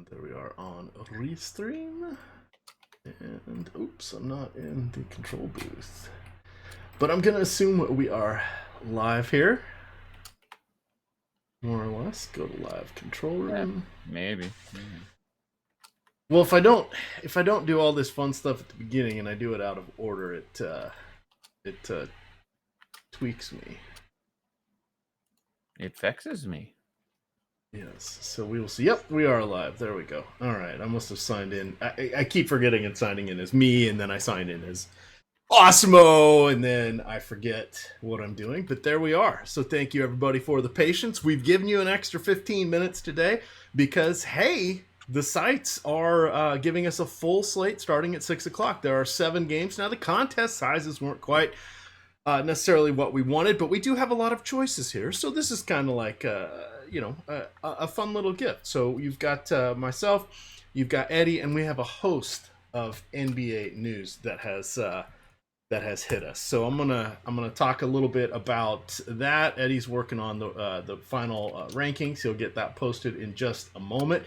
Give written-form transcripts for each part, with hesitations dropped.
There we are on Restream. And oops, I'm not in the control booth. But I'm going to assume we are live here. More or less. Go to live control room. Yeah, maybe. Well, if I don't do all this fun stuff at the beginning and I do it out of order, it tweaks me. It vexes me. Yes, so we will see. Yep, we are live. There we go. All right, I must have signed in. I keep forgetting and signing in as me, and then I sign in as Osmo, and then I forget what I'm doing. But there we are. So thank you, everybody, for the patience. We've given you an extra 15 minutes today because, hey, the sites are giving us a full slate starting at 6 o'clock. There are 7 games. Now, the contest sizes weren't quite necessarily what we wanted, but we do have a lot of choices here. So this is kind of like a fun little gift. So you've got myself, you've got Eddie, and we have a host of NBA news that has hit us. So I'm gonna talk a little bit about that. Eddie's working on the final rankings. He'll get that posted in just a moment.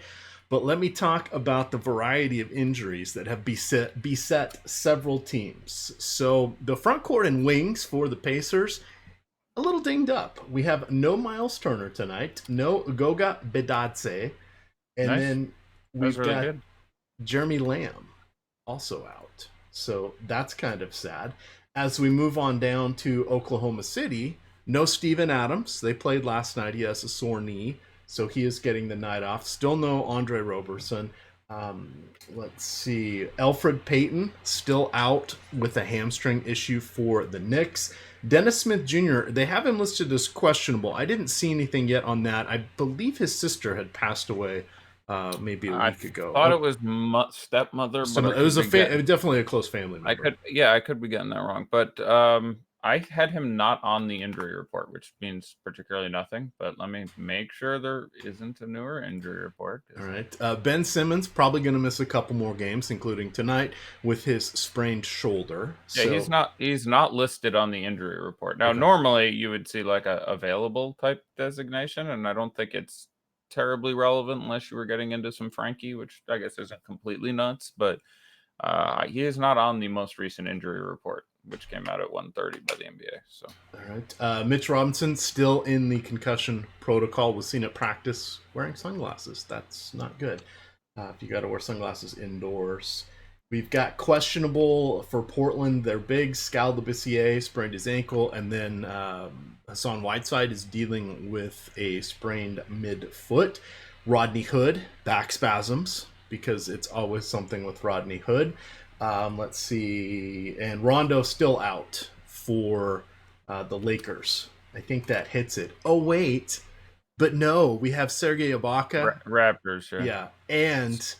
But let me talk about the variety of injuries that have beset several teams. So the front court and wings for the Pacers, a little dinged up. We have no Miles Turner tonight, no Goga Bitadze, and Nice. then we've really got good. Jeremy Lamb also out. So that's kind of sad. As we move on down to Oklahoma City, no Steven Adams. They played last night. He has a sore knee, so he is getting the night off. Still no Andre Roberson. Let's see. Elfrid Payton still out with a hamstring issue for the Knicks. Dennis Smith Jr., they have him listed as questionable. I didn't see anything yet on that. I believe his sister had passed away maybe a week ago. I thought it was stepmother, but it was definitely a close family member. I could be getting that wrong, but I had him not on the injury report, which means particularly nothing. But let me make sure there isn't a newer injury report. All right, Ben Simmons probably going to miss a couple more games, including tonight with his sprained shoulder. Yeah, so, he's not listed on the injury report. Now, normally you would see like a available type designation, and I don't think it's terribly relevant unless you were getting into some Frankie, which I guess isn't completely nuts, but he is not on the most recent injury report, which came out at 1:30 by the NBA. So, all right, Mitch Robinson still in the concussion protocol. Was seen at practice wearing sunglasses. That's not good. If you got to wear sunglasses indoors. We've got questionable for Portland. Their big Skal Labissiere sprained his ankle, and then Hassan Whiteside is dealing with a sprained midfoot. Rodney Hood, back spasms, because it's always something with Rodney Hood. Let's see. And Rondo still out for the Lakers. I think that hits it. Oh, wait. But no, we have Serge Ibaka. Raptors, yeah. And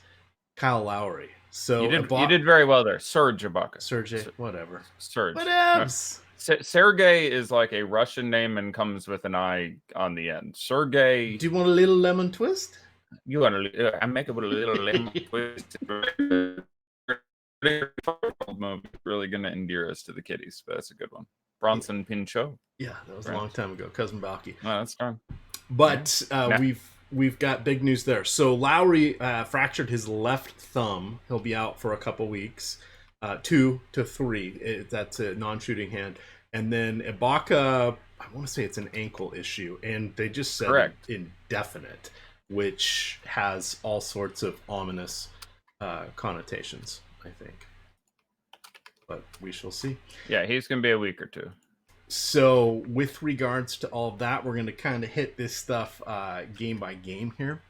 Kyle Lowry. So you did very well there. Serge Ibaka. Serge, whatever. Serge. Whatevs. Sergey is like a Russian name and comes with an I on the end. Sergey. Do you want a little lemon twist? You want I make it with a little lemon twist. Really going to endear us to the kiddies, but that's a good one. Bronson Pinchot. Yeah, that was a long time ago. Cousin Balky. Oh, that's fine. But we've got big news there. So Lowry fractured his left thumb. He'll be out for a couple weeks. 2 to 3. That's a non-shooting hand. And then Ibaka, I want to say it's an ankle issue, and they just said indefinite, which has all sorts of ominous connotations, I think. But we shall see. Yeah, he's going to be a week or two. So with regards to all of that, we're going to kind of hit this stuff game by game here.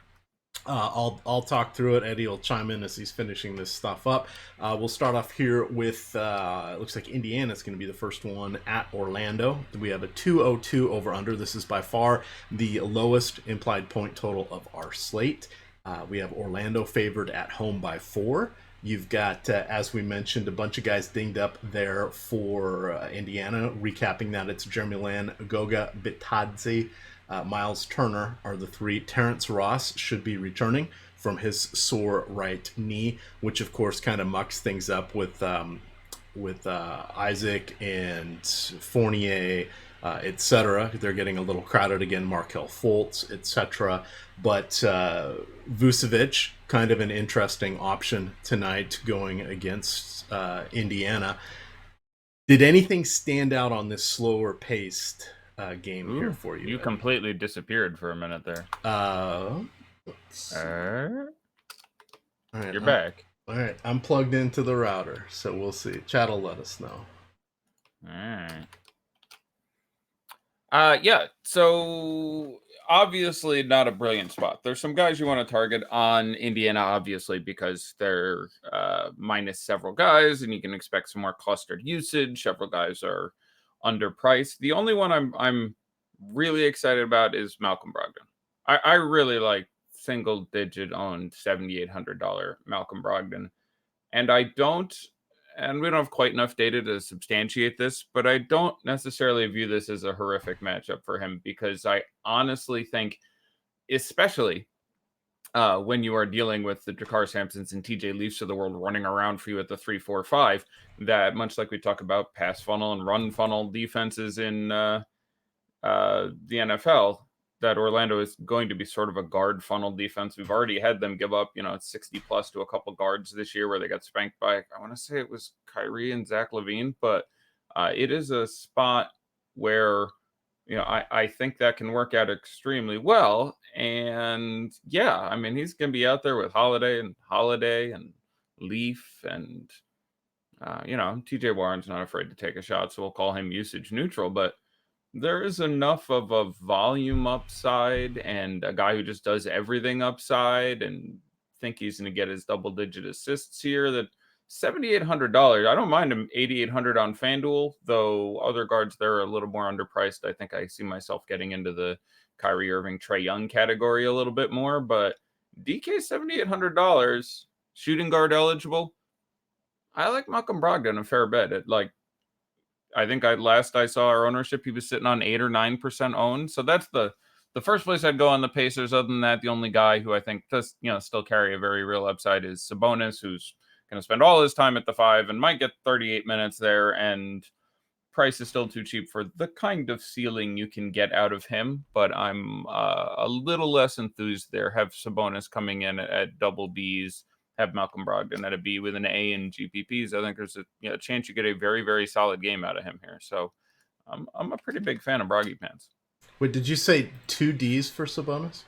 I'll talk through it. Eddie will chime in as he's finishing this stuff up. We'll start off here with it looks like Indiana's going to be the first one at Orlando. We have a 202 over under. This is by far the lowest implied point total of our slate. We have Orlando favored at home by 4. You've got, as we mentioned, a bunch of guys dinged up there for Indiana. Recapping that, it's Jeremy Lamb, Goga Bitadze, Miles Turner are the 3. Terrence Ross should be returning from his sore right knee, which of course kind of mucks things up with Isaac and Fournier, etc. They're getting a little crowded again. Markelle Fultz, etc. But Vucevic, kind of an interesting option tonight going against Indiana. Did anything stand out on this slower paced game here for you? You Eddie? completely disappeared for a minute there. All right, You're back. All right, I'm plugged into the router, so we'll see. Chat will let us know. All right. Yeah. So obviously not a brilliant spot. There's some guys you want to target on Indiana, obviously, because they're minus several guys, and you can expect some more clustered usage. Several guys are underpriced. The only one I'm really excited about is Malcolm Brogdon. I really like single digit owned $7,800 Malcolm Brogdon. And we don't have quite enough data to substantiate this, but I don't necessarily view this as a horrific matchup for him, because I honestly think, especially when you are dealing with the Jakar Sampsons and TJ Leafs of the world running around for you at the 3-4-5, that much like we talk about pass funnel and run funnel defenses in the NFL, that Orlando is going to be sort of a guard funnel defense. We've already had them give up, 60 plus to a couple guards this year where they got spanked by, I want to say it was Kyrie and Zach LaVine, but it is a spot where, I think that can work out extremely well. And yeah, I mean, he's going to be out there with Holiday and Leaf and, TJ Warren's not afraid to take a shot, so we'll call him usage neutral, but there is enough of a volume upside and a guy who just does everything upside, and think he's going to get his double-digit assists here, that $7,800. I don't mind him $8,800 on FanDuel, though other guards there are a little more underpriced. I think I see myself getting into the Kyrie Irving, Trae Young category a little bit more, but DK $7,800, shooting guard eligible. I like Malcolm Brogdon a fair bit at I think last I saw our ownership, he was sitting on 8 or 9% owned. So that's the first place I'd go on the Pacers. Other than that, the only guy who I think does, still carry a very real upside is Sabonis, who's going to spend all his time at the 5 and might get 38 minutes there. And price is still too cheap for the kind of ceiling you can get out of him. But I'm a little less enthused there. Have Sabonis coming in at double Bs. Have Malcolm Brogdon at a B with an A in GPPs. I think there's a chance you get a very, very solid game out of him here. So I'm a pretty big fan of Broggy Pants. Wait, did you say 2 Ds for Sabonis?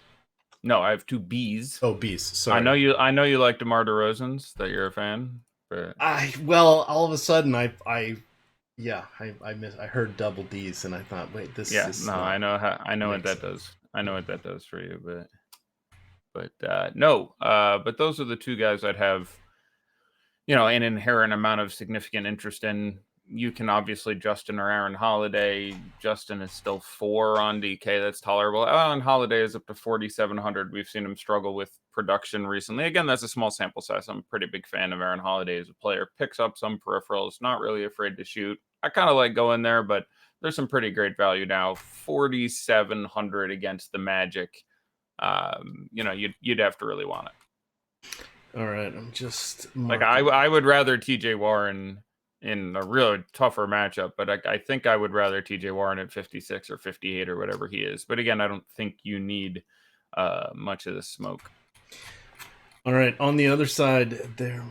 No, I have 2 Bs. Oh, Bs. Sorry. I know you like DeMar DeRozan's, that you're a fan. But all of a sudden I heard double Ds and I thought, wait, this is I know what that does. I know what that does for you, but no. But those are the two guys I'd have, an inherent amount of significant interest in. You can obviously Justin or Aaron Holiday. Justin is still 4 on DK. That's tolerable. Aaron Holiday is up to 4,700. We've seen him struggle with production recently. Again, that's a small sample size. I'm a pretty big fan of Aaron Holiday as a player. Picks up some peripherals. Not really afraid to shoot. I kind of like going there, but there's some pretty great value now. 4,700 against the Magic. You'd have to really want it. All right, I'm just I would rather TJ Warren in a real tougher matchup, but I think I would rather TJ Warren at 56 or 58 or whatever he is. But again, I don't think you need much of the smoke. All right, on the other side there,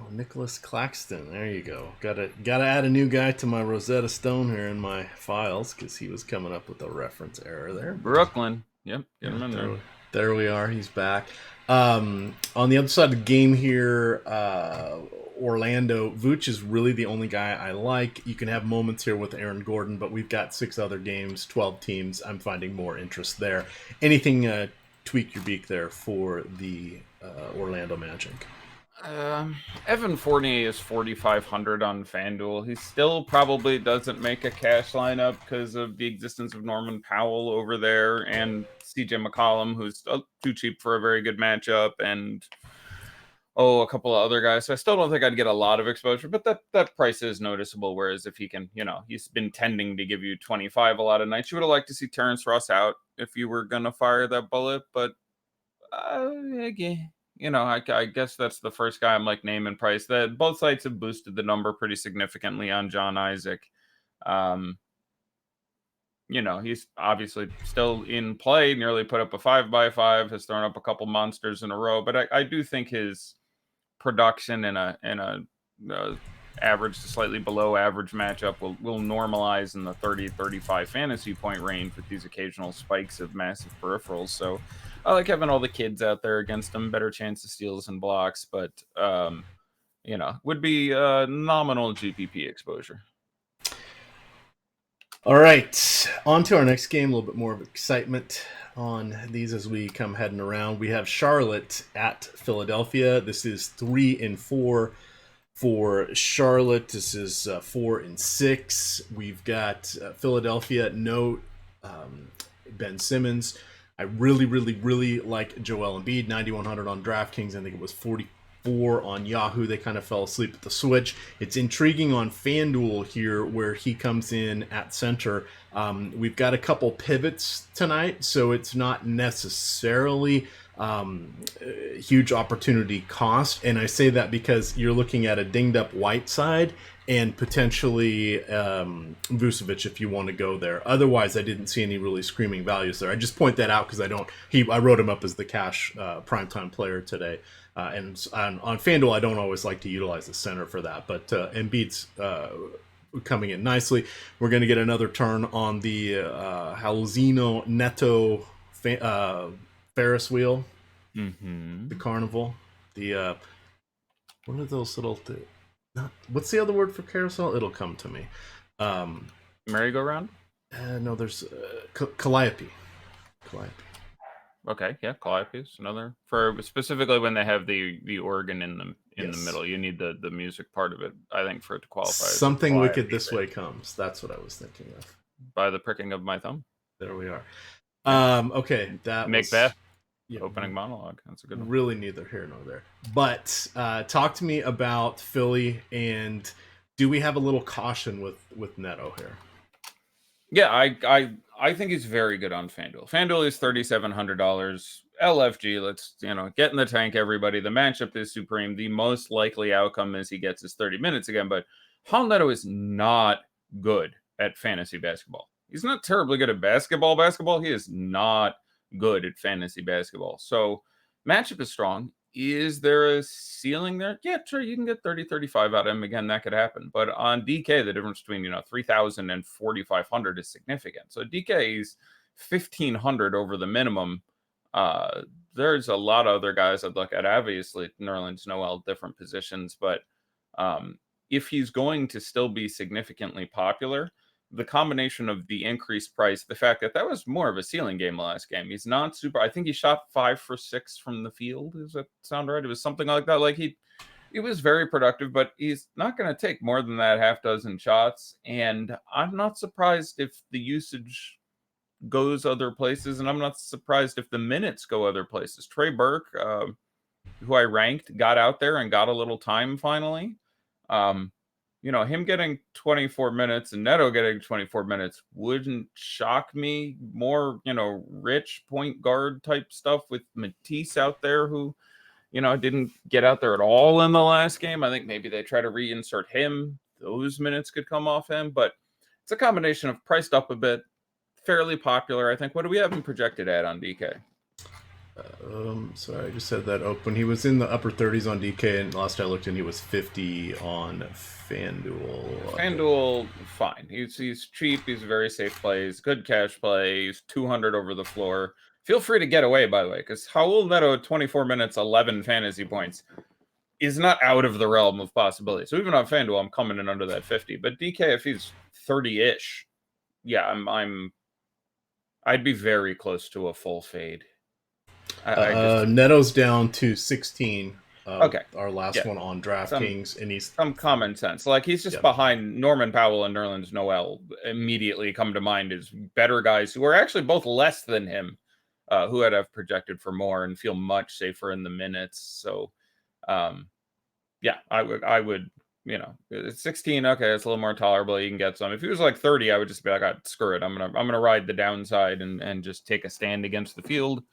Nicholas Claxton. There you go. Gotta add a new guy to my Rosetta Stone here in my files because he was coming up with a reference error there. Brooklyn. Yep, get him in there. There we are. He's back. On the other side of the game here, Orlando. Vooch is really the only guy I like. You can have moments here with Aaron Gordon, but we've got 6 other games, 12 teams. I'm finding more interest there. Anything tweak your beak there for the Orlando Magic? Evan Fournier is 4,500 on FanDuel. He still probably doesn't make a cash lineup because of the existence of Norman Powell over there and CJ McCollum, who's too cheap for a very good matchup, and a couple of other guys. So I still don't think I'd get a lot of exposure, but that price is noticeable. Whereas if he can, he's been tending to give you 25 a lot of nights. You would have liked to see Terrence Ross out if you were going to fire that bullet, but again, I guess that's the first guy I'm name and price. That both sites have boosted the number pretty significantly on John Isaac. he's obviously still in play, nearly put up a 5x5, has thrown up a couple monsters in a row. But I do think his production in a average to slightly below average matchup will normalize in the 30-35 fantasy point range with these occasional spikes of massive peripherals. So I like having all the kids out there against him, better chance of steals and blocks, but would be nominal GPP exposure. All right, on to our next game. A little bit more of excitement on these as we come heading around. We have Charlotte at Philadelphia. This is 3-4 for Charlotte. This is 4-6. We've got Philadelphia. No Ben Simmons. I really, really, really like Joel Embiid. 9,100 on DraftKings. I think it was 44 on Yahoo. They kind of fell asleep at the switch. It's intriguing on FanDuel here where he comes in at center. We've got a couple pivots tonight, so it's not necessarily huge opportunity cost. And I say that because you're looking at a dinged up Whiteside and potentially Vucevic if you want to go there. Otherwise, I didn't see any really screaming values there. I just point that out because I wrote him up as the cash primetime player today. And on FanDuel, I don't always like to utilize the center for that. But Embiid's coming in nicely. We're going to get another turn on the Halzino Neto Ferris wheel, the carnival, the what are those little what's the other word for carousel? It'll come to me. Merry-go-round? No, there's Calliope. Okay, yeah, Calliope is another for specifically when they have the organ in the middle. You need the music part of it, I think, for it to qualify. Something wicked this way comes. That's what I was thinking of. By the pricking of my thumb. There we are. Okay, that Macbeth. Opening monologue. That's a good one. Really neither here nor there. But talk to me about Philly, and do we have a little caution with Neto here? Yeah, I think he's very good on FanDuel. FanDuel is $3,700. LFG, let's get in the tank, everybody. The matchup is supreme. The most likely outcome is he gets his 30 minutes again. But Raul Neto is not good at fantasy basketball. He's not terribly good at basketball. He is not good at fantasy basketball. So matchup is strong. Is there a ceiling there? Yeah, sure. You can get 30, 35 out of him. Again, that could happen. But on DK, the difference between 3,000 and 4,500 is significant. So DK is 1,500 over the minimum. There's a lot of other guys I'd look at. Obviously, Nerlens Noel, different positions. But if he's going to still be significantly popular, the combination of the increased price, the fact that was more of a ceiling game last game. He's not super. I think he shot 5 for 6 from the field. Does that sound right? It was something like that. Like he was very productive, but he's not going to take more than that half dozen shots. And I'm not surprised if the usage goes other places, and I'm not surprised if the minutes go other places. Trey Burke, who I ranked, got out there and got a little time finally. Him getting 24 minutes and Neto getting 24 minutes wouldn't shock me. More, rich point guard type stuff with Matisse out there who, didn't get out there at all in the last game. I think maybe they try to reinsert him. Those minutes could come off him, but it's a combination of priced up a bit, fairly popular. I think. What do we have him projected at on DK? Sorry, I just said that open. He was in the upper 30s on DK, and last I looked in, he was 50 on FanDuel. FanDuel, fine. He's cheap. He's a very safe play. He's good cash play. He's 200 over the floor. Feel free to get away, by the way, because Raul Neto, 24 minutes, 11 fantasy points, is not out of the realm of possibility. So even on FanDuel, I'm coming in under that 50. But DK, if he's 30-ish, yeah, I'd be very close to a full fade. Neto's down to 16. Okay, our last one on DraftKings, and he's some common sense. Like he's just behind Norman Powell and Nerlens Noel. Immediately come to mind as better guys who are actually both less than him, who I'd have projected for more and feel much safer in the minutes. So, I would. 16. Okay, it's a little more tolerable. You can get some. If he was like 30, I would just be like, screw it. I'm gonna ride the downside and just take a stand against the field.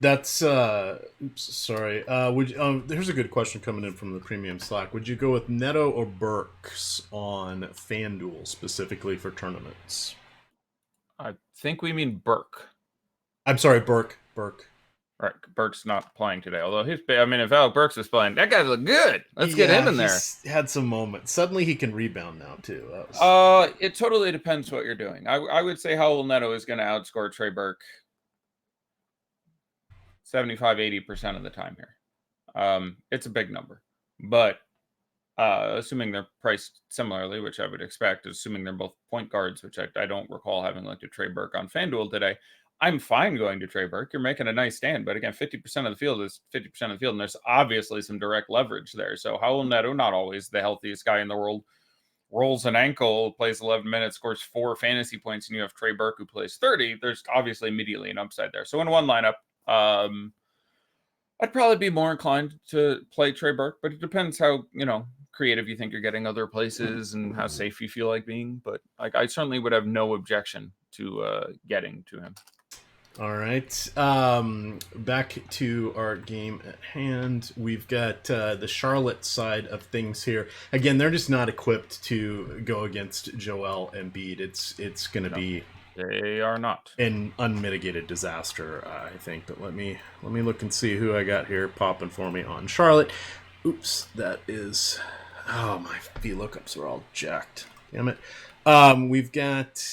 That's oops, sorry. Here's a good question coming in from the premium Slack. Would you go with Neto or Burks on FanDuel specifically for tournaments? I think we mean Burke. I'm sorry, Burke. Right, Burke's not playing today. Although if Alec Burks is playing, that guy look good. Let's get him in there. He's had some moments. Suddenly he can rebound now too. It totally depends what you're doing. I would say Howell Neto is going to outscore Trey Burke 75-80% of the time here. It's a big number, but assuming they're priced similarly, which I would expect, assuming they're both point guards, which I don't recall having looked at Trey Burke on FanDuel today. I'm fine going to Trey Burke. You're making a nice stand, but again, 50% of the field is 50% of the field, and there's obviously some direct leverage there. So Howell Neto, not always the healthiest guy in the world, rolls an ankle, plays 11 minutes, scores 4 fantasy points, and you have Trey Burke who plays 30. There's obviously immediately an upside there. So in one lineup, I'd probably be more inclined to play Trey Burke, but it depends how, creative you think you're getting other places and how safe you feel like being. But I certainly would have no objection to getting to him. All right. Back to our game at hand. We've got the Charlotte side of things here. Again, they're just not equipped to go against Joel Embiid. It's going to be They are not an unmitigated disaster, I think. But let me look and see who I got here popping for me on Charlotte. Oops, that is. Oh, my VLOOKUPs are all jacked. Damn it. We've got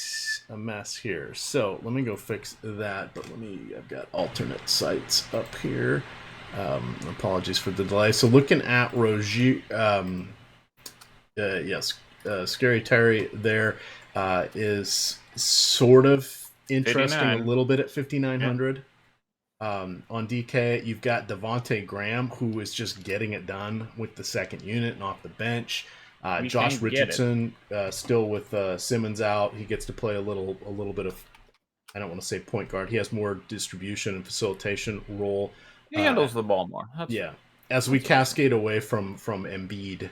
a mess here, so let me go fix that. But I've got alternate sites up here. Apologies for the delay. So looking at Rogier, yes, Scary Terry there is sort of interesting 59. a little bit at 5,900. Yeah. On DK, you've got Devontae Graham, who is just getting it done with the second unit and off the bench. Josh Richardson still with Simmons out. He gets to play a little bit of, I don't want to say point guard. He has more distribution and facilitation role. He handles the ball more. As we cascade away from Embiid,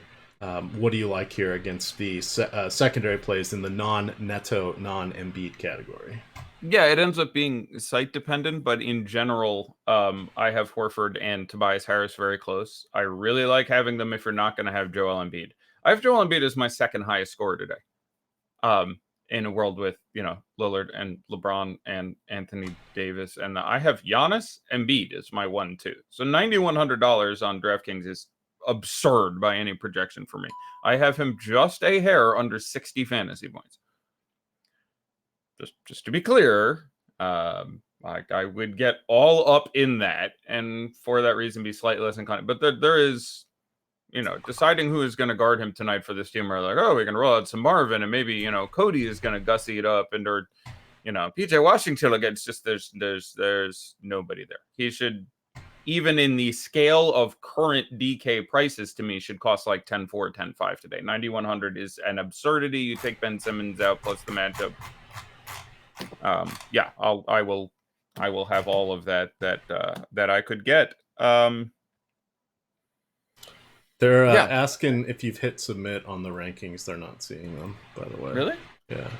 what do you like here against the secondary plays in the non-Neto, non-Embiid category? Yeah, it ends up being site dependent, but in general, I have Horford and Tobias Harris very close. I really like having them if you're not going to have Joel Embiid. I have Joel Embiid as my second highest scorer today. In a world with, Lillard and LeBron and Anthony Davis. And I have Giannis Embiid as my 1-2. So $9,100 on DraftKings is absurd by any projection for me. I have him just a hair under 60 fantasy points. Just to be clear, I would get all up in that, and for that reason be slightly less inclined. But there is, deciding who is going to guard him tonight for this team. We're like, we can roll out some Marvin, and maybe Cody is going to gussy it up, and or PJ Washington against just there's nobody there. He should, even in the scale of current DK prices, to me should cost like 10-4, 10-5 today. 9,100 is an absurdity. You take Ben Simmons out plus the matchup. I will have all of that I could get. They're asking if you've hit submit on the rankings. They're not seeing them, by the way. Really? Yeah.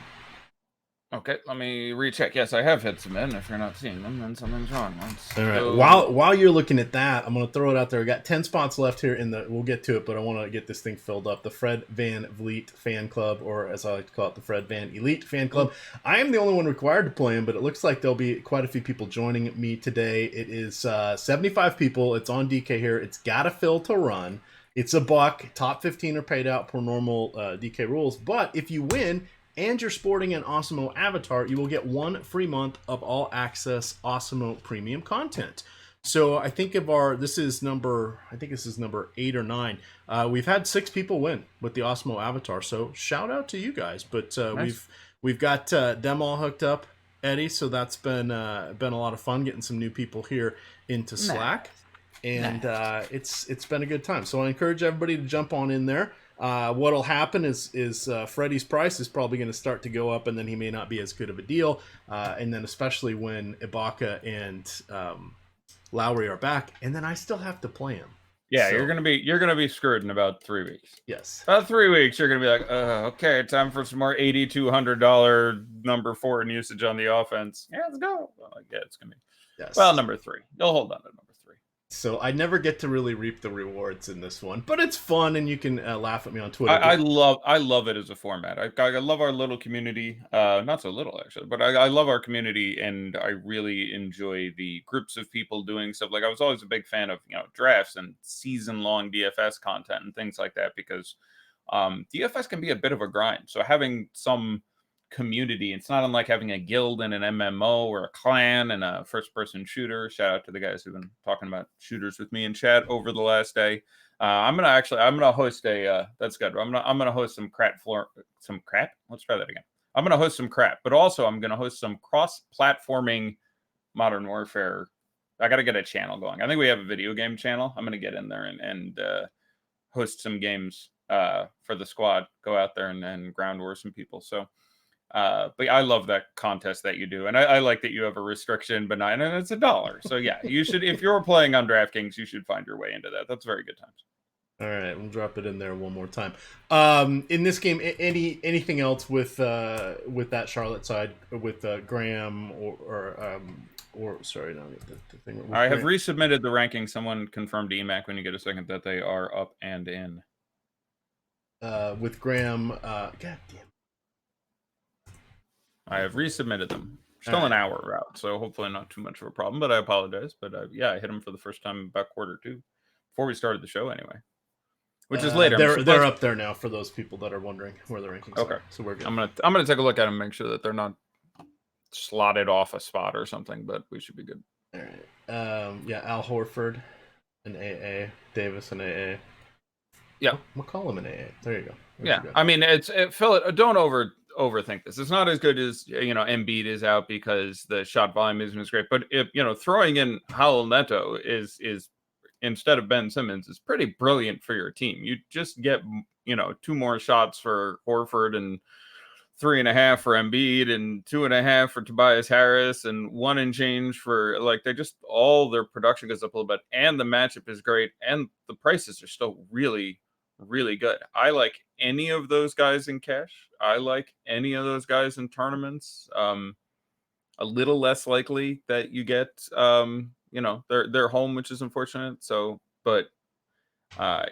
Okay, let me recheck. Yes, I have hit submit. And if you're not seeing them, then something's wrong. All right. While you're looking at that, I'm going to throw it out there. We got 10 spots left here we'll get to it, but I want to get this thing filled up. The Fred Van Vliet Fan Club, or as I like to call it, the Fred Van Elite Fan Club. I am the only one required to play him, but it looks like there'll be quite a few people joining me today. It is 75 people. It's on DK here. It's got to fill to run. It's $1. Top 15 are paid out per normal DK rules, but if you win and you're sporting an Awesemo avatar, you will get 1 free month of all access Awesemo premium content. So I think this is number 8 or 9. We've had 6 people win with the Awesemo avatar, so shout out to you guys. But nice. we've got them all hooked up, Eddie. So that's been a lot of fun getting some new people here into Slack, and it's been a good time. So I encourage everybody to jump on in there. What'll happen is Freddie's price is probably going to start to go up, and then he may not be as good of a deal. And then especially when Ibaka and Lowry are back, and then I still have to play him. Yeah, so, you're gonna be screwed in about 3 weeks. Yes, about 3 weeks. You're gonna be like, okay, time for some more $8,200 number 4 in usage on the offense. Yeah, let's go. Well, yeah, it's gonna be. Yes. Well, number 3. You'll hold on to number 3. So I never get to really reap the rewards in this one, but it's fun, and you can laugh at me on Twitter. I love it as a format. I love our little community. Not so little actually, but I love our community, and I really enjoy the groups of people doing stuff. Like I was always a big fan of drafts and season-long DFS content and things like that, because DFS can be a bit of a grind. So having some community, it's not unlike having a guild and an MMO or a clan and a first-person shooter. Shout out to the guys who've been talking about shooters with me in chat over the last day. I'm gonna host a. That's good. I'm gonna host some crap. Let's try that again. I'm gonna host some crap, but also I'm gonna host some cross-platforming Modern Warfare. I gotta get a channel going. I think we have a video game channel. I'm gonna get in there and host some games for the squad. Go out there and ground war some people. So. But I love that contest that you do, and I like that you have a restriction benign, and it's $1. So yeah, you should, if you're playing on DraftKings, you should find your way into that. That's very good times. All right, we'll drop it in there one more time. In this game, anything else with that Charlotte side with Graham or sorry, no, the thing. I have resubmitted the ranking. Someone confirmed EMAC when you get a second that they are up and in. With Graham, God damn. I have resubmitted them. Still an hour out, so hopefully not too much of a problem, but I apologize. But yeah, I hit them for the first time about Q2, before we started the show anyway. Which is later. They're up there now for those people that are wondering where the rankings are. So we're good. I'm gonna take a look at them and make sure that they're not slotted off a spot or something, but we should be good. All right. Yeah, Al Horford and AA, Davis and AA. Yeah. McCollum and AA. There you go. Yeah. I mean, don't overthink this. It's not as good as Embiid is out because the shot volume isn't as great. But if throwing in Raul Neto is instead of Ben Simmons is pretty brilliant for your team. You just get 2 more shots for Horford and 3.5 for Embiid and 2.5 for Tobias Harris and 1 and change for they just all their production goes up a little bit, and the matchup is great, and the prices are still really, really good. I like any of those guys in cash. I like any of those guys in tournaments. A little less likely that you get they're home, which is unfortunate. So, but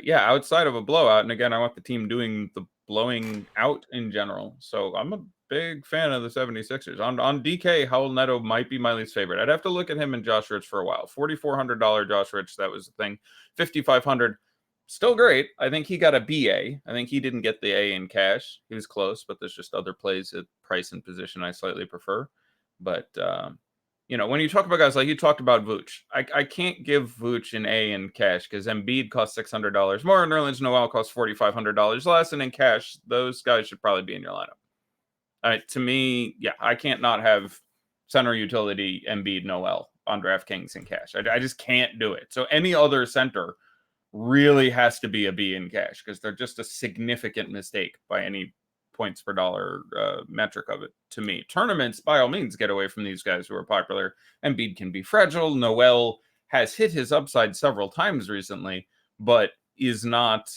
yeah, outside of a blowout, and again, I want the team doing the blowing out in general. So I'm a big fan of the 76ers. On DK, Raul Neto might be my least favorite. I'd have to look at him and Josh Rich for a while. $4,400 Josh Rich, that was the thing. $5,500, still great. I think he got a BA. I think he didn't get the A in cash. He was close, but there's just other plays at price and position I slightly prefer. But when you talk about guys like you talked about Vooch, I can't give Vooch an A in cash because Embiid costs $600 more and Nerlens Noel costs $4,500 less, and in cash, those guys should probably be in your lineup. To me, yeah, I can't not have center utility Embiid Noel on DraftKings in cash. I just can't do it. So any other center really has to be a B in cash because they're just a significant mistake by any points per dollar metric of it to me. Tournaments, by all means, get away from these guys who are popular. Embiid can be fragile. Noel has hit his upside several times recently, but is not,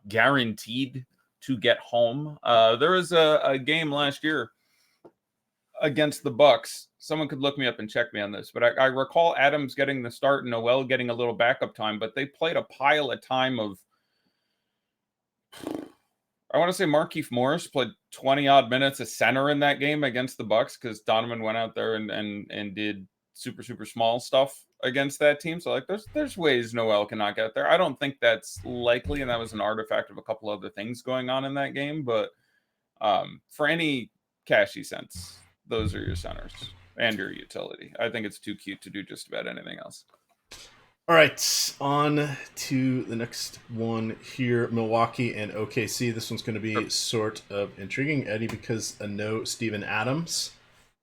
guaranteed to get home. There was a game last year against the Bucks. Someone could look me up and check me on this, but I recall Adams getting the start and Noel getting a little backup time, but they played a pile of time of, I want to say Markieff Morris played 20-odd minutes of center in that game against the Bucks because Donovan went out there and did super, super small stuff against that team. So, there's ways Noel cannot get there. I don't think that's likely, and that was an artifact of a couple other things going on in that game. But for any cashy sense, those are your centers and your utility. I think it's too cute to do just about anything else. All right, on to the next one here, Milwaukee and OKC. This one's going to be sort of intriguing, Eddie, because no Steven Adams.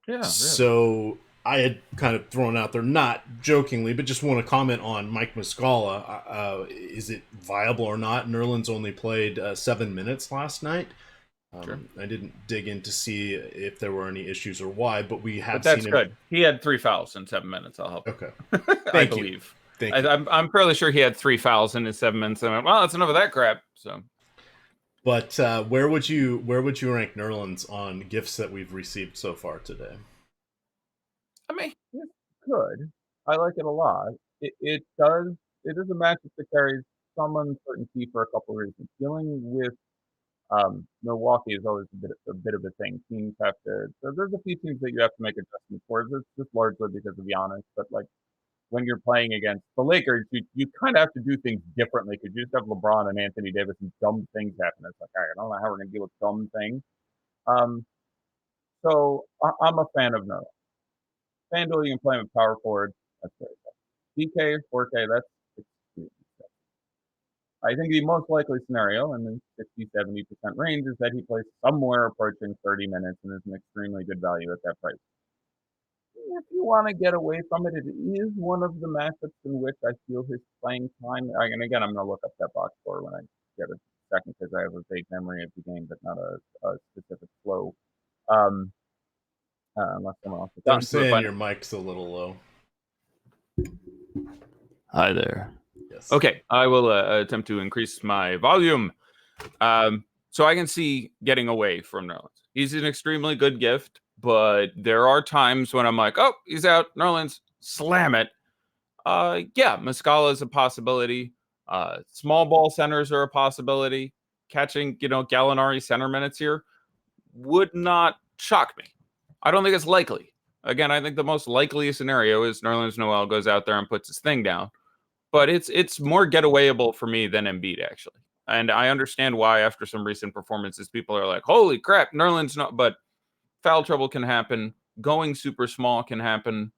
Yeah. Really. So I had kind of thrown out there, not jokingly, but just want to comment on Mike Muscala. Is it viable or not? Nerlens only played 7 minutes last night. Sure. I didn't dig in to see if there were any issues or why, but we have seen him. Good. He had 3 fouls in 7 minutes. I'll help. Okay. I believe. I'm fairly sure he had 3 fouls in his 7 minutes. I went, well, that's enough of that crap. So, but where would you rank Nerlens on gifts that we've received so far today? I mean, could. I like it a lot. It does. It is a matchup that carries some uncertainty for a couple reasons. Dealing with Milwaukee is always a bit of a thing. Teams have to. So there's a few teams that you have to make adjustments for. It's just largely because of Giannis, but like when you're playing against the Lakers, you kind of have to do things differently because you just have LeBron and Anthony Davis and dumb things happen. It's like, all right, I don't know how we're going to deal with dumb things. So I'm a fan of no. FanDuel, you can play him with power forward. That's very good. DK, 4K, that's extremely good. I think the most likely scenario in the 60-70% range is that he plays somewhere approaching 30 minutes and is an extremely good value at that price. If you want to get away from it, it is one of the matchups in which I feel his playing time. And again, I'm going to look up that box score when I get a second because I have a vague memory of the game, but not a specific flow. Unless someone else has They're gotten to it. saying your mic's a little low. Hi there. Yes. Okay, I will attempt to increase my volume. So I can see getting away from Nerlens. He's an extremely good gift, but there are times when I'm like, oh, he's out. Nerlens, slam it. Yeah, Muscala is a possibility. Small ball centers are a possibility. Catching, Gallinari center minutes here would not shock me. I don't think it's likely. Again, I think the most likely scenario is Nerlens Noel goes out there and puts his thing down. But it's more getawayable for me than Embiid, actually. And I understand why after some recent performances, people are like, holy crap, Nerlens not. But foul trouble can happen. Going super small can happen.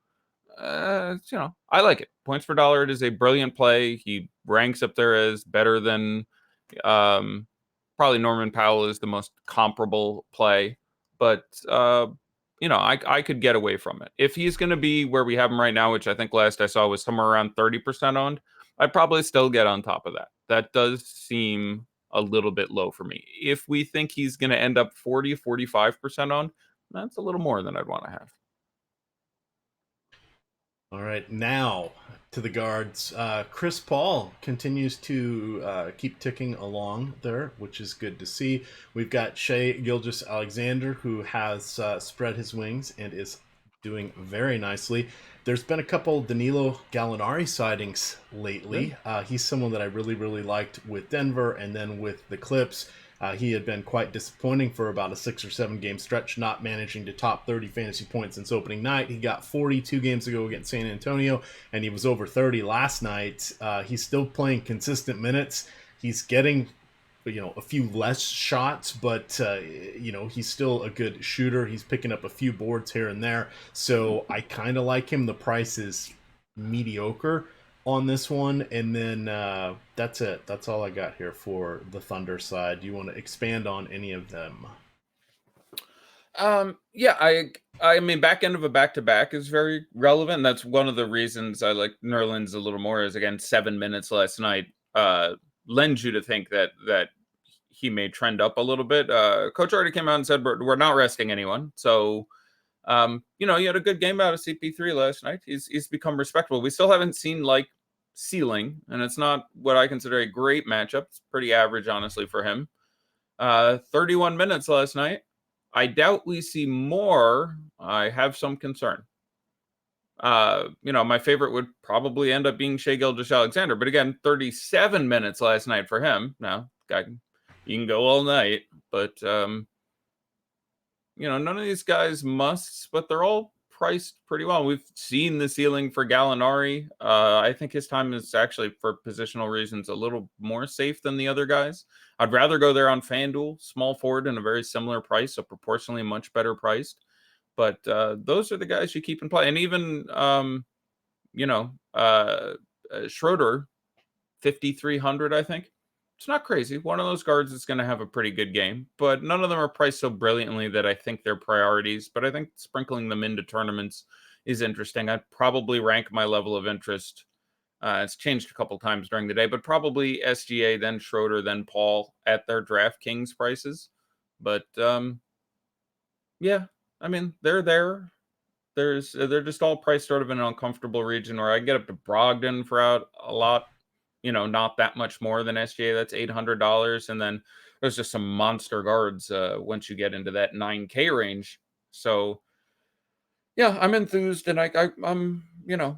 I like it. Points per dollar, it is a brilliant play. He ranks up there as better than probably Norman Powell is the most comparable play. But, I could get away from it. If he's going to be where we have him right now, which I think last I saw was somewhere around 30% owned, I'd probably still get on top of that. That does seem a little bit low for me. If we think he's going to end up 40, 45% owned, that's a little more than I'd want to have. All right, now to the guards. Chris Paul continues to keep ticking along there, which is good to see. We've got Shai Gilgeous-Alexander, who has spread his wings and is doing very nicely. There's been a couple Danilo Gallinari sightings lately. He's someone that I really, really liked with Denver and then with the Clips. He had been quite disappointing for about a 6 or 7 game stretch, not managing to top 30 fantasy points since opening night. He got 42 games ago against San Antonio, and he was over 30 last night. He's still playing consistent minutes. He's getting, a few less shots, but, he's still a good shooter. He's picking up a few boards here and there. So I kind of like him. The price is mediocre on this one, and then that's it. That's all I got here for the Thunder side. Do you want to expand on any of them? Yeah, I mean, back end of a back-to-back is very relevant. That's one of the reasons I like Nerlens a little more is, again, 7 minutes last night lends you to think that he may trend up a little bit. Coach already came out and said we're not resting anyone. So, he had a good game out of CP3 last night. He's become respectable. We still haven't seen ceiling, and it's not what I consider a great matchup. It's pretty average, honestly, for him. 31 minutes last night. I doubt we see more. I have some concern. My favorite would probably end up being Shai Gilgeous-Alexander, but again, 37 minutes last night for him. Now, you can go all night, but none of these guys musts, but they're all priced pretty well. We've seen the ceiling for Gallinari. I think his time is actually, for positional reasons, a little more safe than the other guys. I'd rather go there on FanDuel, small forward in a very similar price, so proportionally much better priced. But those are the guys you keep in play. And even, Schroeder, 5,300, I think. It's not crazy. One of those guards is going to have a pretty good game, but none of them are priced so brilliantly that I think they're priorities. But I think sprinkling them into tournaments is interesting. I'd probably rank my level of interest. It's changed a couple times during the day, but probably SGA, then Schroeder, then Paul at their DraftKings prices. But yeah, I mean, they're there. They're just all priced sort of in an uncomfortable region where I get up to Brogdon for out a lot. Not that much more than SGA. That's $800. And then there's just some monster guards once you get into that 9K range. So, yeah, I'm enthused, and I'm a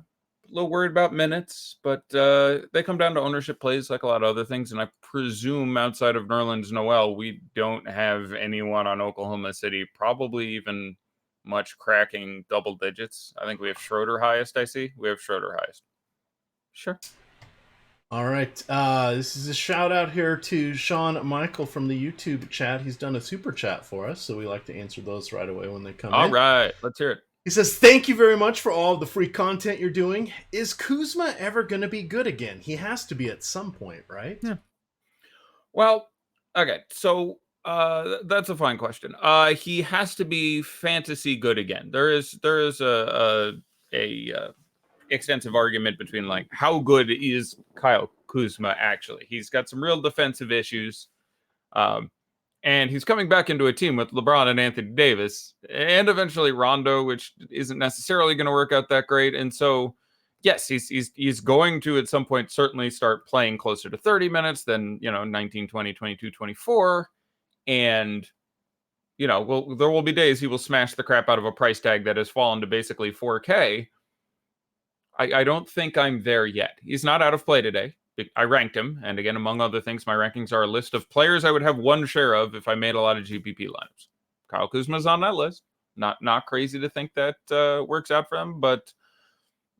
little worried about minutes, but they come down to ownership plays like a lot of other things. And I presume outside of Nerlens Noel, we don't have anyone on Oklahoma City, probably even much cracking double digits. I think we have Schroeder highest, We have Schroeder highest. Sure. All right. This is a shout out here to Sean Michael from the YouTube chat. He's done a super chat for us, so we like to answer those right away when they come in. All right. Let's hear it. He says, thank you very much for all of the free content you're doing. Is Kuzma ever going to be good again? He has to be at some point, right? Yeah. Well, okay. So that's a fine question. He has to be fantasy good again. There is a extensive argument between like how good is Kyle Kuzma actually. He's got some real defensive issues. And he's coming back into a team with LeBron and Anthony Davis and eventually Rondo, which isn't necessarily going to work out that great. And so, yes, he's going to at some point certainly start playing closer to 30 minutes than, 19, 20, 22, 24. And, there will be days he will smash the crap out of a price tag that has fallen to basically 4K. I don't think I'm there yet. He's not out of play today. I ranked him, and again, among other things, my rankings are a list of players I would have one share of if I made a lot of GPP lineups. Kyle Kuzma's on that list. Not crazy to think that works out for him, but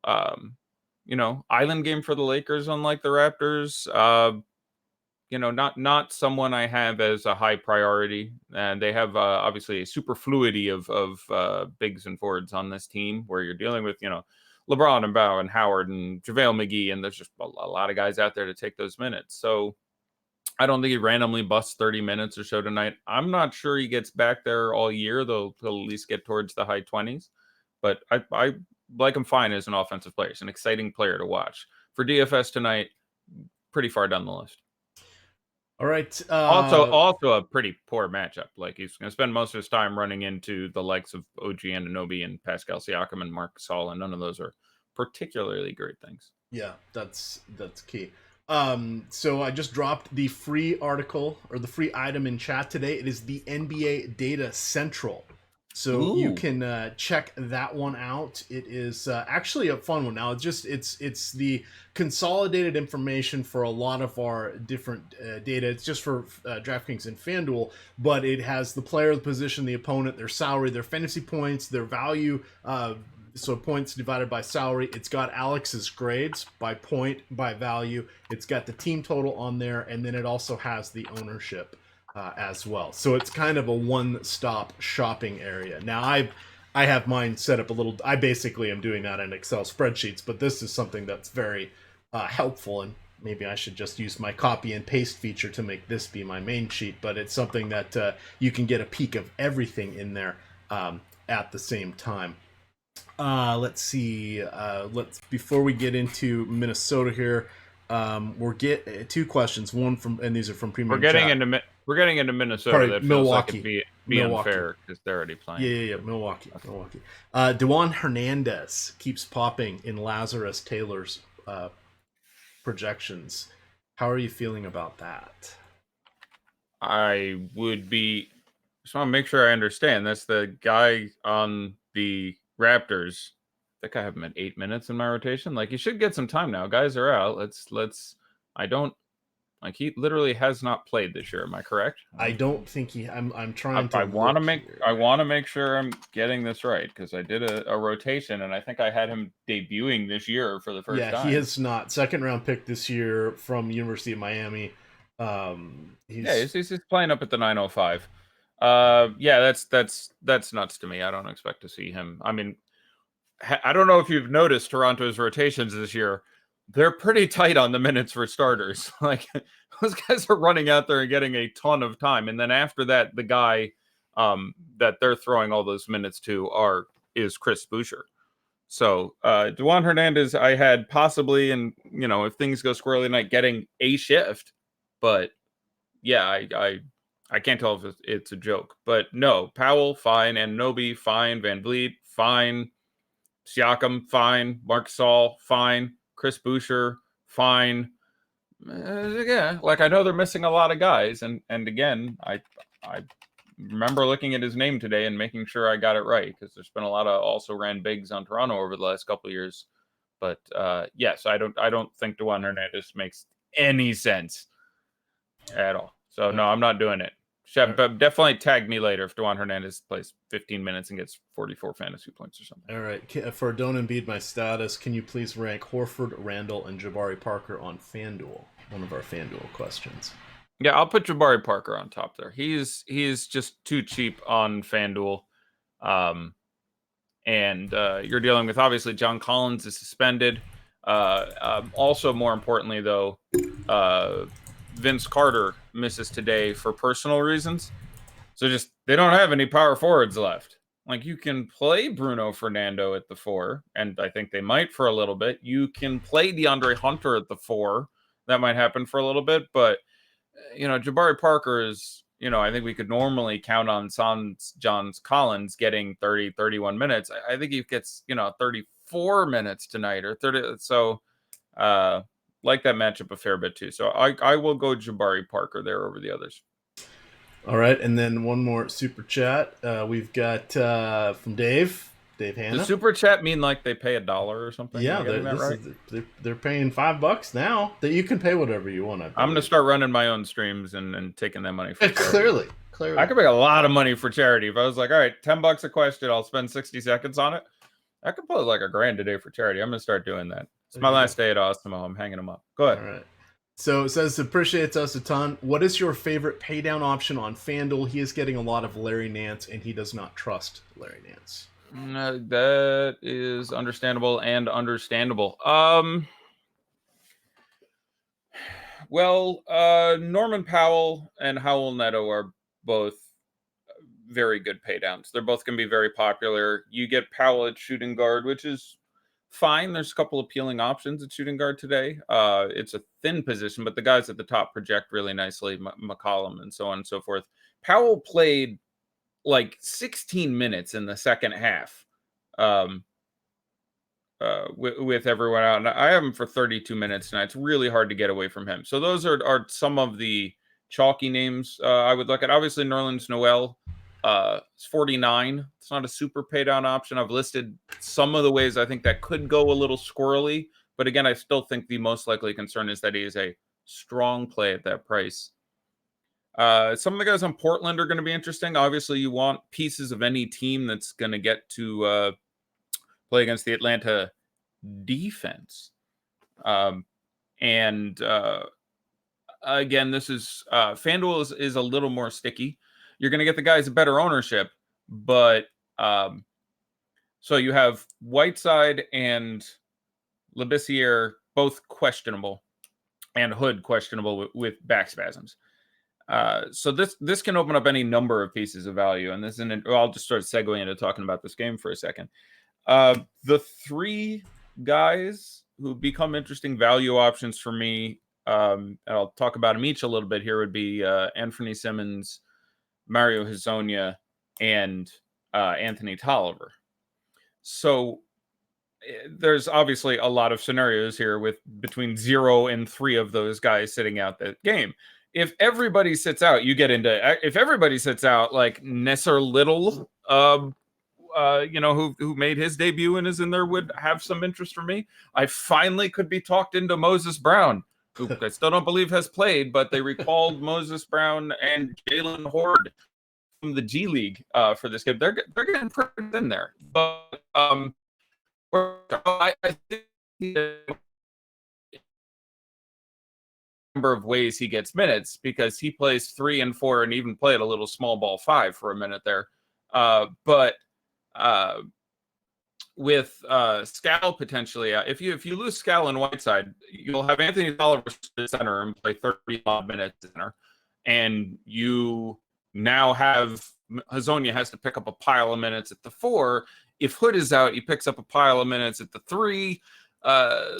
island game for the Lakers, unlike the Raptors. Not someone I have as a high priority, and they have obviously a superfluity of bigs and forwards on this team where you're dealing with LeBron and Bow and Howard and JaVale McGee, and there's just a lot of guys out there to take those minutes. So I don't think he randomly busts 30 minutes or so tonight. I'm not sure he gets back there all year, though he'll at least get towards the high 20s. But I like him fine as an offensive player. He's an exciting player to watch. For DFS tonight, pretty far down the list. All right. Also a pretty poor matchup. Like he's going to spend most of his time running into the likes of OG Anunoby and Pascal Siakam and Marc Gasol, and none of those are particularly great things. Yeah, that's key. So I just dropped the free article or the free item in chat today. It is the NBA Data Central. So you can check that one out. It is actually a fun one. Now it's the consolidated information for a lot of our different data. It's just for DraftKings and FanDuel, but it has the player, the position, the opponent, their salary, their fantasy points, their value. So points divided by salary. It's got Alex's grades by point, by value. It's got the team total on there, and then it also has the ownership as well. So it's kind of a one-stop shopping area. Now I have mine set up a little. I basically am doing that in Excel spreadsheets, but this is something that's very helpful, and maybe I should just use my copy and paste feature to make this be my main sheet. But it's something that you can get a peek of everything in there at the same time. Let's see. Before we get into Minnesota here, we'll get two questions. One from, and these are from premium. We're getting into Minnesota. Sorry, that feels Milwaukee. Like it'd be unfair because they're already playing. Yeah. Milwaukee. DeJuan Hernandez keeps popping in Lazarus Taylor's projections. How are you feeling about that? I would be. Just want to make sure I understand. That's the guy on the Raptors. I think I have him at 8 minutes in my rotation. Like, he should get some time now. Guys are out. Let's. I don't. Like, he literally has not played this year. Am I correct? I don't think he. I'm trying to. I want to make sure I'm getting this right because I did a rotation and I think I had him debuting this year for the first time. Yeah, he is not. Second round pick this year from University of Miami. He's playing up at the 905. That's nuts to me. I don't expect to see him. I mean, I don't know if you've noticed Toronto's rotations this year. They're pretty tight on the minutes for starters. Like, those guys are running out there and getting a ton of time. And then after that, the guy that they're throwing all those minutes to is Chris Boucher. So DeJuan Hernandez, I had possibly, and if things go squirrely tonight, getting a shift. But yeah, I can't tell if it's a joke. But no, Powell, fine. Anunoby, fine. Van Vliet, fine. Siakam, fine. Marc Gasol, fine. Chris Boucher, fine. Yeah, like, I know they're missing a lot of guys, and again, I remember looking at his name today and making sure I got it right because there's been a lot of also ran bigs on Toronto over the last couple of years. But yes, I don't think DeJuan Hernandez makes any sense at all. So no, I'm not doing it. But definitely tag me later if DeJuan Hernandez plays 15 minutes and gets 44 fantasy points or something. All right. For Don't Embiid My Status, can you please rank Horford, Randall, and Jabari Parker on FanDuel? One of our FanDuel questions. Yeah, I'll put Jabari Parker on top there. He's just too cheap on FanDuel. And you're dealing with, obviously, John Collins is suspended. Also, more importantly, though, Vince Carter misses today for personal reasons. So just, they don't have any power forwards left. Like, you can play Bruno Fernando at the 4, and I think they might for a little bit. You can play DeAndre Hunter at the 4. That might happen for a little bit, but, Jabari Parker is, I think we could normally count on John Collins getting 30, 31 minutes. I think he gets, 34 minutes tonight or 30. So, like that matchup a fair bit too. So I will go Jabari Parker there over the others. All right, and then one more super chat. We've got from Dave Hanna. Does super chat mean like they pay $1 or something? Yeah, they're paying $5 now. That you can pay whatever you want. I'm going to start running my own streams and taking that money for clearly. I could make a lot of money for charity if I was like, all right, $10 a question, I'll spend 60 seconds on it. I could put like $1,000 a day for charity. I'm going to start doing that. It's my last day at Osmo. I'm hanging them up. Go ahead. All right. So it says appreciates us a ton. What is your favorite pay down option on FanDuel? He is getting a lot of Larry Nance, and he does not trust Larry Nance. That is understandable and understandable. Well, Norman Powell and Howell Neto are both very good pay downs. They're both going to be very popular. You get Powell at shooting guard, which is fine. There's a couple appealing options at shooting guard today. It's a thin position, but the guys at the top project really nicely, McCollum and so on and so forth. Powell played like 16 minutes in the second half with everyone out. And I have him for 32 minutes tonight. It's really hard to get away from him. So those are some of the chalky names I would look at. Obviously, Nerlens Noel. It's 49. It's not a super pay down option. I've listed some of the ways I think that could go a little squirrely, but again, I still think the most likely concern is that he is a strong play at that price. Some of the guys on Portland are going to be interesting. Obviously, you want pieces of any team that's going to get to play against the Atlanta defense. Again, this is FanDuel is a little more sticky. You're going to get the guys a better ownership, but so you have Whiteside and Labissiere both questionable, and Hood questionable with back spasms. So this can open up any number of pieces of value, and I'll just start segueing into talking about this game for a second. The 3 guys who become interesting value options for me, and I'll talk about them each a little bit here, would be Anthony Simmons, Mario Hezonja, and Anthony Tolliver. So there's obviously a lot of scenarios here with between 0 and 3 of those guys sitting out that game. If everybody sits out, if everybody sits out, like Nesser Little, who made his debut and is in there, would have some interest for me. I finally could be talked into Moses Brown, who I still don't believe has played, but they recalled Moses Brown and Jalen Horde from the G League for this game. They're getting pretty in there, but I think number of ways he gets minutes, because he plays 3 and 4 and even played a little small ball 5 for a minute there. But with Scal potentially, if you lose Scal and Whiteside, you'll have Anthony Tolliver center and play 30 odd minutes center, and you now have Hezonja has to pick up a pile of minutes at the 4. If Hood is out, he picks up a pile of minutes at the 3.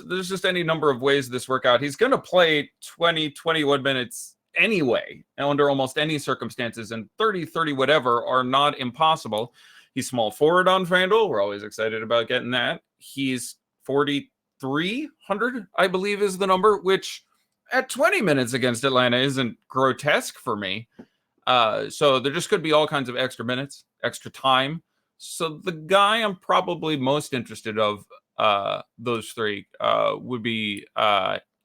There's just any number of ways this work out. He's going to play 20, 21 minutes anyway, under almost any circumstances, and 30, whatever are not impossible. He's small forward on FanDuel. We're always excited about getting that. He's 4,300, I believe is the number, which at 20 minutes against Atlanta isn't grotesque for me. So there just could be all kinds of extra minutes, extra time. So the guy I'm probably most interested those three would be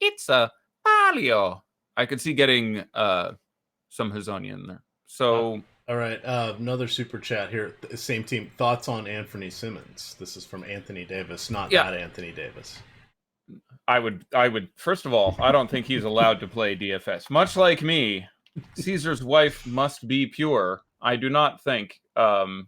it's a palio. I could see getting some Hazonia in there. So all right, another super chat here. Same team. Thoughts on Anthony Simmons? This is from Anthony Davis, not that Anthony Davis. I would. First of all, I don't think he's allowed to play DFS. Much like me, Caesar's wife must be pure. I do not think that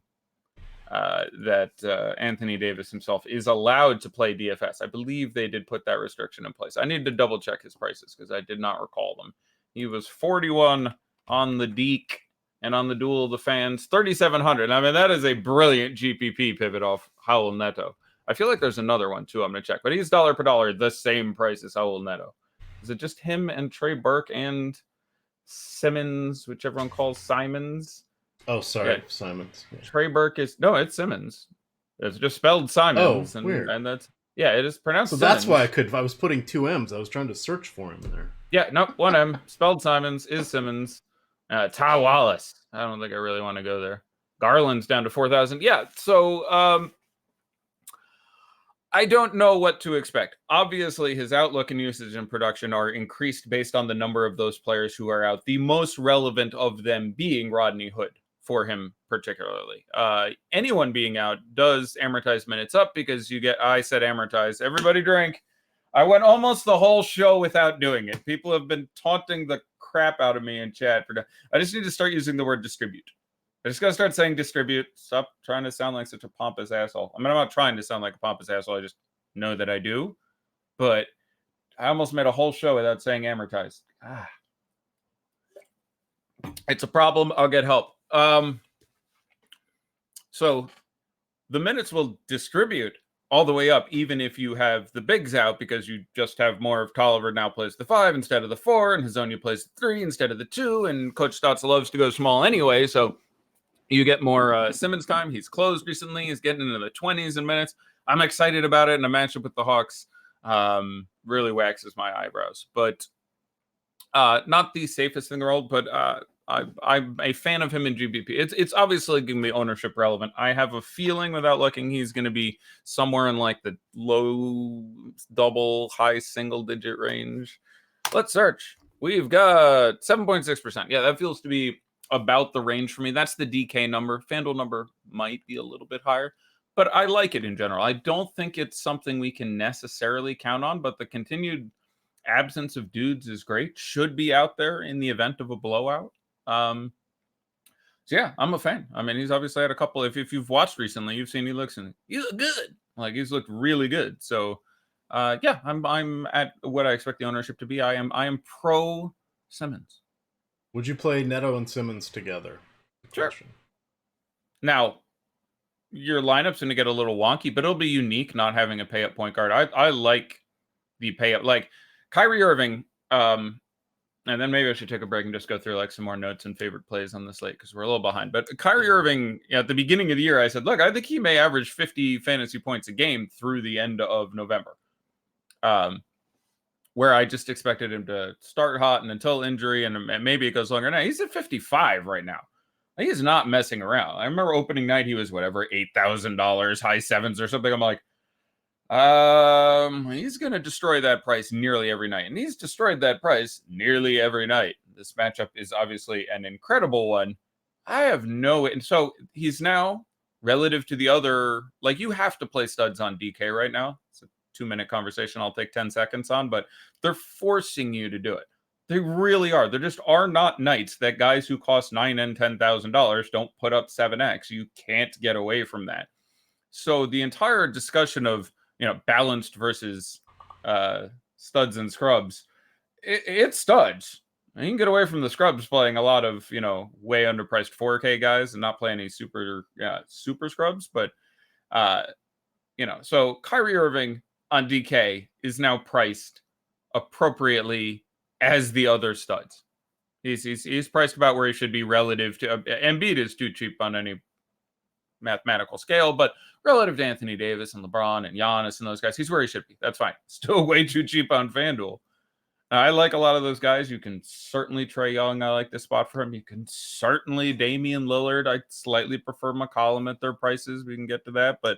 Anthony Davis himself is allowed to play DFS. I believe they did put that restriction in place. I need to double check his prices because I did not recall them. He was 41 on the Deke and on the Duel of the Fans, 3,700. I mean, that is a brilliant GPP pivot off Howell Neto. I feel like there's another one too. I'm going to check. But he's dollar per dollar, the same price as Howell Neto. Is it just him and Trey Burke and Simmons, which everyone calls Simons? Oh, sorry, Simons. Yeah. Trey Burke is... No, it's Simmons. It's just spelled Simons. Oh, weird. And that's... Yeah, it is pronounced So Simmons. that's why I was putting 2 M's. I was trying to search for him in there. Yeah, no, 1 M. Spelled Simons is Simmons. Ty Wallace. I don't think I really want to go there. Garland's down to 4,000. Yeah, so I don't know what to expect. Obviously, his outlook and usage and production are increased based on the number of those players who are out. The most relevant of them being Rodney Hood for him particularly. Anyone being out does amortize minutes up because you get, I said amortize. Everybody drink. I went almost the whole show without doing it. People have been taunting the crap out of me in chat. I just need to start using the word distribute. I just got to start saying distribute. Stop trying to sound like such a pompous asshole. I mean, I'm not trying to sound like a pompous asshole. I just know that I do. But I almost made a whole show without saying amortize. It's a problem. I'll get help. So the minutes will distribute all the way up, even if you have the bigs out, because you just have more of Tolliver now plays the 5 instead of the 4, and Hazonia plays the 3 instead of the 2, and Coach Stotts loves to go small anyway, so you get more Simmons time. He's closed recently. He's getting into the 20s in minutes. I'm excited about it, and a matchup with the Hawks really waxes my eyebrows. But not the safest thing in the world, but I'm a fan of him in GBP. It's obviously going to be ownership relevant. I have a feeling, without looking, he's going to be somewhere in like the low double, high single digit range. Let's search. We've got 7.6%. Yeah, that feels to be about the range for me. That's the DK number. FanDuel number might be a little bit higher, but I like it in general. I don't think it's something we can necessarily count on, but the continued absence of dudes is great. Should be out there in the event of a blowout. So yeah, I'm a fan. I mean, he's obviously had a couple. If you've watched recently, you've seen he look good. Like he's looked really good. So yeah, I'm at what I expect the ownership to be. I am pro Simmons. Would you play Neto and Simmons together? Sure. Now, your lineup's going to get a little wonky, but it'll be unique not having a pay up point guard. I like the pay up, like Kyrie Irving. And then maybe I should take a break and just go through like some more notes and favorite plays on the slate because we're a little behind. But Kyrie Irving, at the beginning of the year, I said, look, I think he may average 50 fantasy points a game through the end of November. Where I just expected him to start hot and until injury, and maybe it goes longer. Now he's at 55 right now. He is not messing around. I remember opening night, he was whatever, $8,000, high sevens or something. I'm like, he's going to destroy that price nearly every night. And he's destroyed that price nearly every night. This matchup is obviously an incredible one. I have no... And so he's now, relative to the other... Like, you have to play studs on DK right now. It's a 2-minute conversation I'll take 10 seconds on, but they're forcing you to do it. They really are. There just are not nights that guys who cost $9,000 and $10,000 don't put up 7x. You can't get away from that. So the entire discussion of balanced versus studs and scrubs, it's studs. You can get away from the scrubs playing a lot of, way underpriced 4K guys and not play any super scrubs. But, so Kyrie Irving on DK is now priced appropriately as the other studs. He's priced about where he should be relative to Embiid is too cheap on any mathematical scale, but relative to Anthony Davis and LeBron and Giannis and those guys, he's where he should be. That's fine. Still way too cheap on FanDuel. I like a lot of those guys. You can certainly Trae Young. I like this spot for him. You can certainly Damian Lillard. I slightly prefer McCollum at their prices. We can get to that, but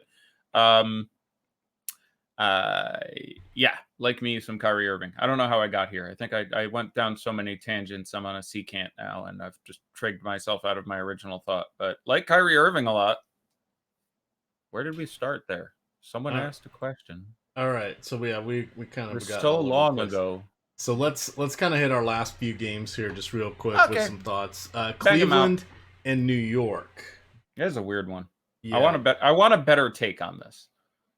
Yeah, like me, some Kyrie Irving. I don't know how I got here. I think I went down so many tangents. I'm on a secant now, and I've just trigged myself out of my original thought. But like Kyrie Irving a lot. Where did we start there? Someone asked a question. All right, so we kind We're of got so all over the long place. ago. So let's kind of hit our last few games here, just real quick with some thoughts. Cleveland and New York. That's a weird one. Yeah. I want a better take on this,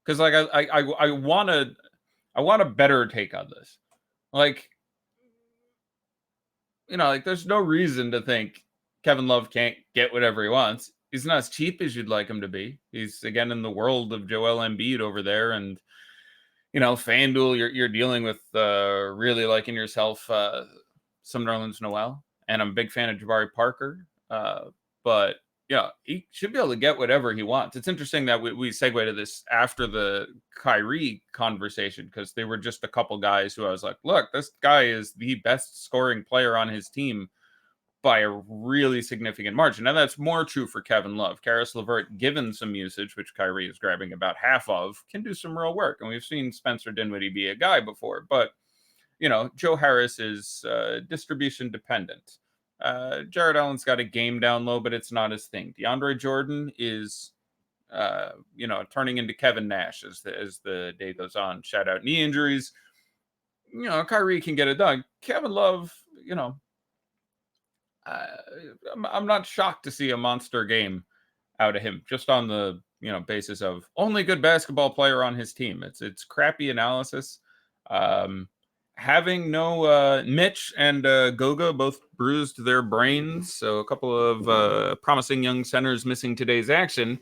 because like I want a better take on this. Like, like there's no reason to think Kevin Love can't get whatever he wants. He's not as cheap as you'd like him to be. He's again in the world of Joel Embiid over there, and FanDuel, you're dealing with really liking yourself some Nerlens Noel, and I'm a big fan of Jabari Parker. But he should be able to get whatever he wants. It's interesting that we segue to this after the Kyrie conversation, because they were just a couple guys who I was like, look, this guy is the best scoring player on his team by a really significant margin. Now, that's more true for Kevin Love. Karis LeVert, given some usage, which Kyrie is grabbing about half of, can do some real work. And we've seen Spencer Dinwiddie be a guy before. But, Joe Harris is distribution dependent. Jared Allen's got a game down low, but it's not his thing. DeAndre Jordan is, turning into Kevin Nash as the day goes on. Shout out knee injuries. Kyrie can get it done. Kevin Love, I'm not shocked to see a monster game out of him, just on the basis of only good basketball player on his team. It's crappy analysis. Having no Mitch and Goga both bruised their brains, so a couple of promising young centers missing today's action.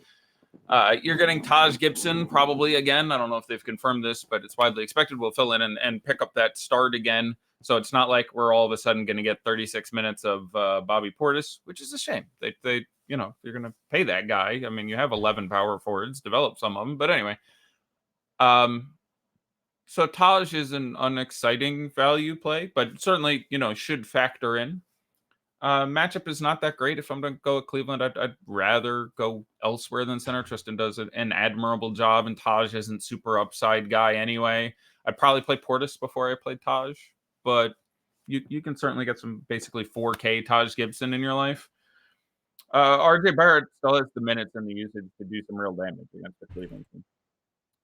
You're getting Taj Gibson probably again. I don't know if they've confirmed this, but it's widely expected will fill in and pick up that start again. So it's not like we're all of a sudden going to get 36 minutes of Bobby Portis, which is a shame. They you're going to pay that guy. I mean, you have 11 power forwards, develop some of them. But anyway, so Taj is an unexciting value play, but certainly, should factor in. Matchup is not that great. If I'm going to go at Cleveland, I'd rather go elsewhere than center. Tristan does an admirable job, and Taj isn't super upside guy anyway. I'd probably play Portis before I played Taj, but you can certainly get some basically 4K Taj Gibson in your life. RJ Barrett still has the minutes and the usage to do some real damage against the Cleveland team.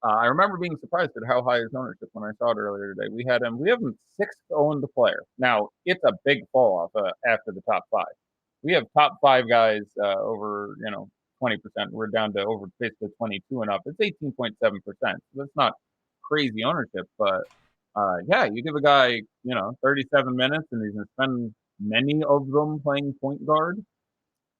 I remember being surprised at how high his ownership when I saw it earlier today. We have him sixth owned player. Now, it's a big fall off after the top five. We have top five guys over 20%. We're down to over basically 22 and up. It's 18.7%. So that's not crazy ownership, but you give a guy 37 minutes and he's going to spend many of them playing point guard,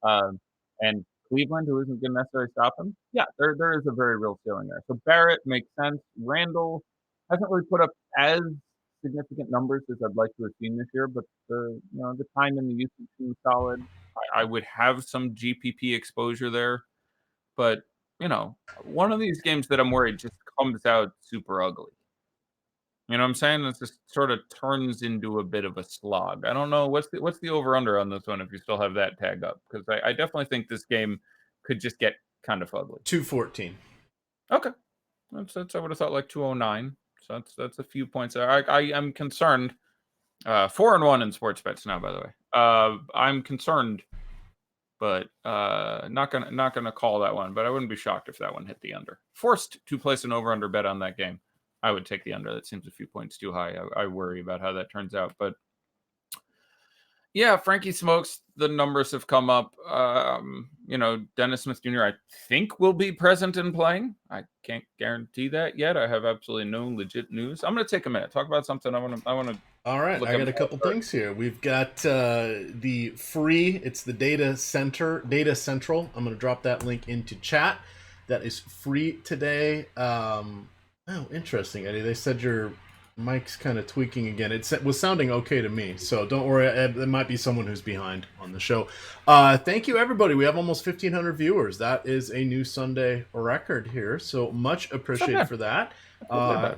and Cleveland, who isn't going to necessarily stop him. Yeah, there is a very real ceiling there. So Barrett makes sense. Randall hasn't really put up as significant numbers as I'd like to have seen this year, but the time and the usage seems solid. I would have some GPP exposure there, but one of these games that I'm worried just comes out super ugly. You know what I'm saying? This just sort of turns into a bit of a slog. I don't know what's the over under on this one if you still have that tag up, because I definitely think this game could just get kind of ugly. 214. Okay, that's I would have thought like 209. So that's a few points. I am concerned. 4-1 in sports bets now, by the way. I'm concerned, but not gonna call that one. But I wouldn't be shocked if that one hit the under. Forced to place an over under bet on that game, I would take the under. That seems a few points too high. I worry about how that turns out. But yeah, Frankie Smokes, the numbers have come up. Dennis Smith Jr., I think, will be present and playing. I can't guarantee that yet. I have absolutely no legit news. I'm going to take a minute. Talk about something I want to. All right, I got a couple things here. We've got the free, it's the Data Central. I'm going to drop that link into chat. That is free today. Oh, interesting, Eddie. They said your mic's kind of tweaking again. It was sounding okay to me, so don't worry. It might be someone who's behind on the show. Thank you, everybody. We have almost 1,500 viewers. That is a new Sunday record here, so much appreciated for that.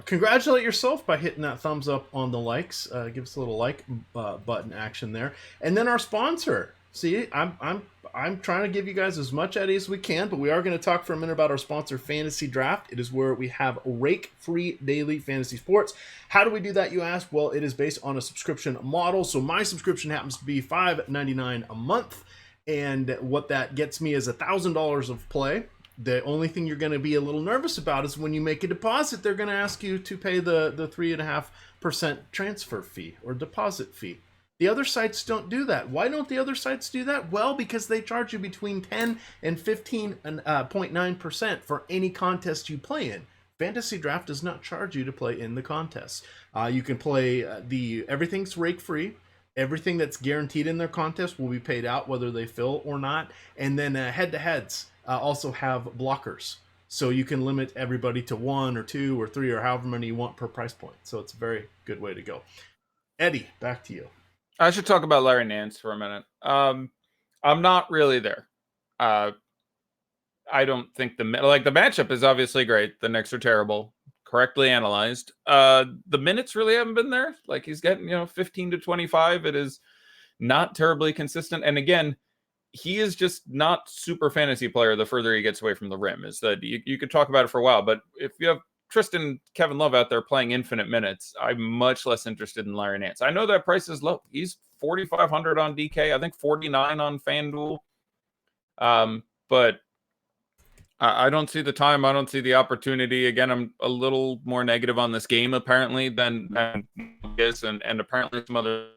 Congratulate yourself by hitting that thumbs up on the likes. Give us a little like button action there. And then our sponsor, See, I'm trying to give you guys as much Eddie as we can, but we are going to talk for a minute about our sponsor, Fantasy Draft. It is where we have rake-free daily fantasy sports. How do we do that, you ask? Well, it is based on a subscription model. So my subscription happens to be $5.99 a month, and what that gets me is $1,000 of play. The only thing you're going to be a little nervous about is when you make a deposit, they're going to ask you to pay the 3.5% transfer fee or deposit fee. The other sites don't do that. Why don't the other sites do that? Well, because they charge you between 10 and 15.9% for any contest you play in. Fantasy Draft does not charge you to play in the contests. You can play everything's rake free. Everything that's guaranteed in their contest will be paid out whether they fill or not. And then head-to-heads also have blockers. So you can limit everybody to 1 or 2 or 3 or however many you want per price point. So it's a very good way to go. Eddie, back to you. I should talk about Larry Nance for a minute. I'm not really there. I don't think the matchup is obviously great. The Knicks are terrible, correctly analyzed. The minutes really haven't been there. Like he's getting 15 to 25. It is not terribly consistent. And again, he is just not super fantasy player the further he gets away from the rim. Is that you could talk about it for a while, but if you have Tristan Kevin Love out there playing infinite minutes, I'm much less interested in Larry Nance. I know that price is low. He's 4,500 on DK. I think 49 on FanDuel. But I don't see the time. I don't see the opportunity. Again, I'm a little more negative on this game apparently than this, and apparently some other.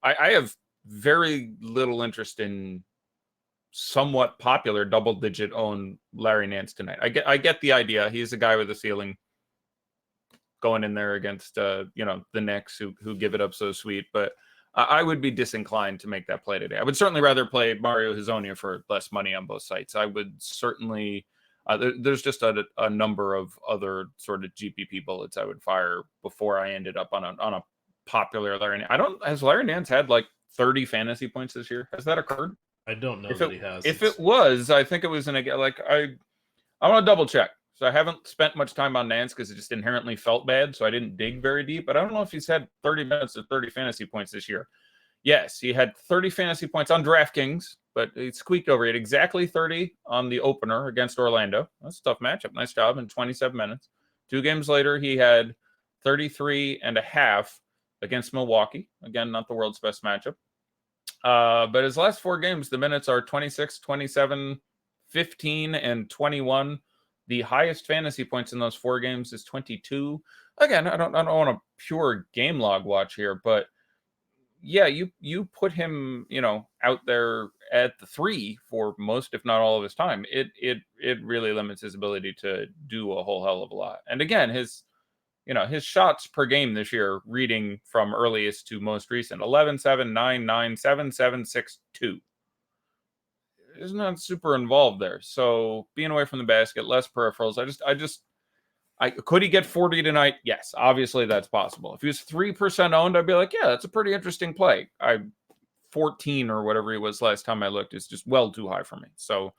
I have very little interest in somewhat popular double-digit owned Larry Nance tonight. I get the idea. He's a guy with a ceiling going in there against the Knicks who give it up so sweet, but I would be disinclined to make that play today. I would certainly rather play Mario Hezonja for less money on both sites. I would certainly there's just a number of other sort of GPP bullets I would fire before I ended up on a popular Larry. Has Larry Nance had like 30 fantasy points this year? Has that occurred? I don't know that he has. If it was, I think it was I want to double check. So I haven't spent much time on Nance because it just inherently felt bad. So I didn't dig very deep. But I don't know if he's had 30 minutes or 30 fantasy points this year. Yes, he had 30 fantasy points on DraftKings, but he squeaked over. He had exactly 30 on the opener against Orlando. That's a tough matchup. Nice job in 27 minutes. 2 games later, he had 33.5 against Milwaukee. Again, not the world's best matchup. But his last 4 games, the minutes are 26, 27, 15, and 21. The highest fantasy points in those 4 games is 22. Again, I don't want a pure game log watch here, but yeah, you put him, out there at the 3 for most, if not all of his time. It really limits his ability to do a whole hell of a lot. And again, his shots per game this year, reading from earliest to most recent, 11, 7, 9, 9, 7, 7, 6, 2. Is not super involved there. So being away from the basket, less peripherals. Could he get 40 tonight? Yes, obviously that's possible. If he was 3% owned, I'd be like, yeah, that's a pretty interesting play. 14 or whatever he was last time I looked is just well too high for me. So,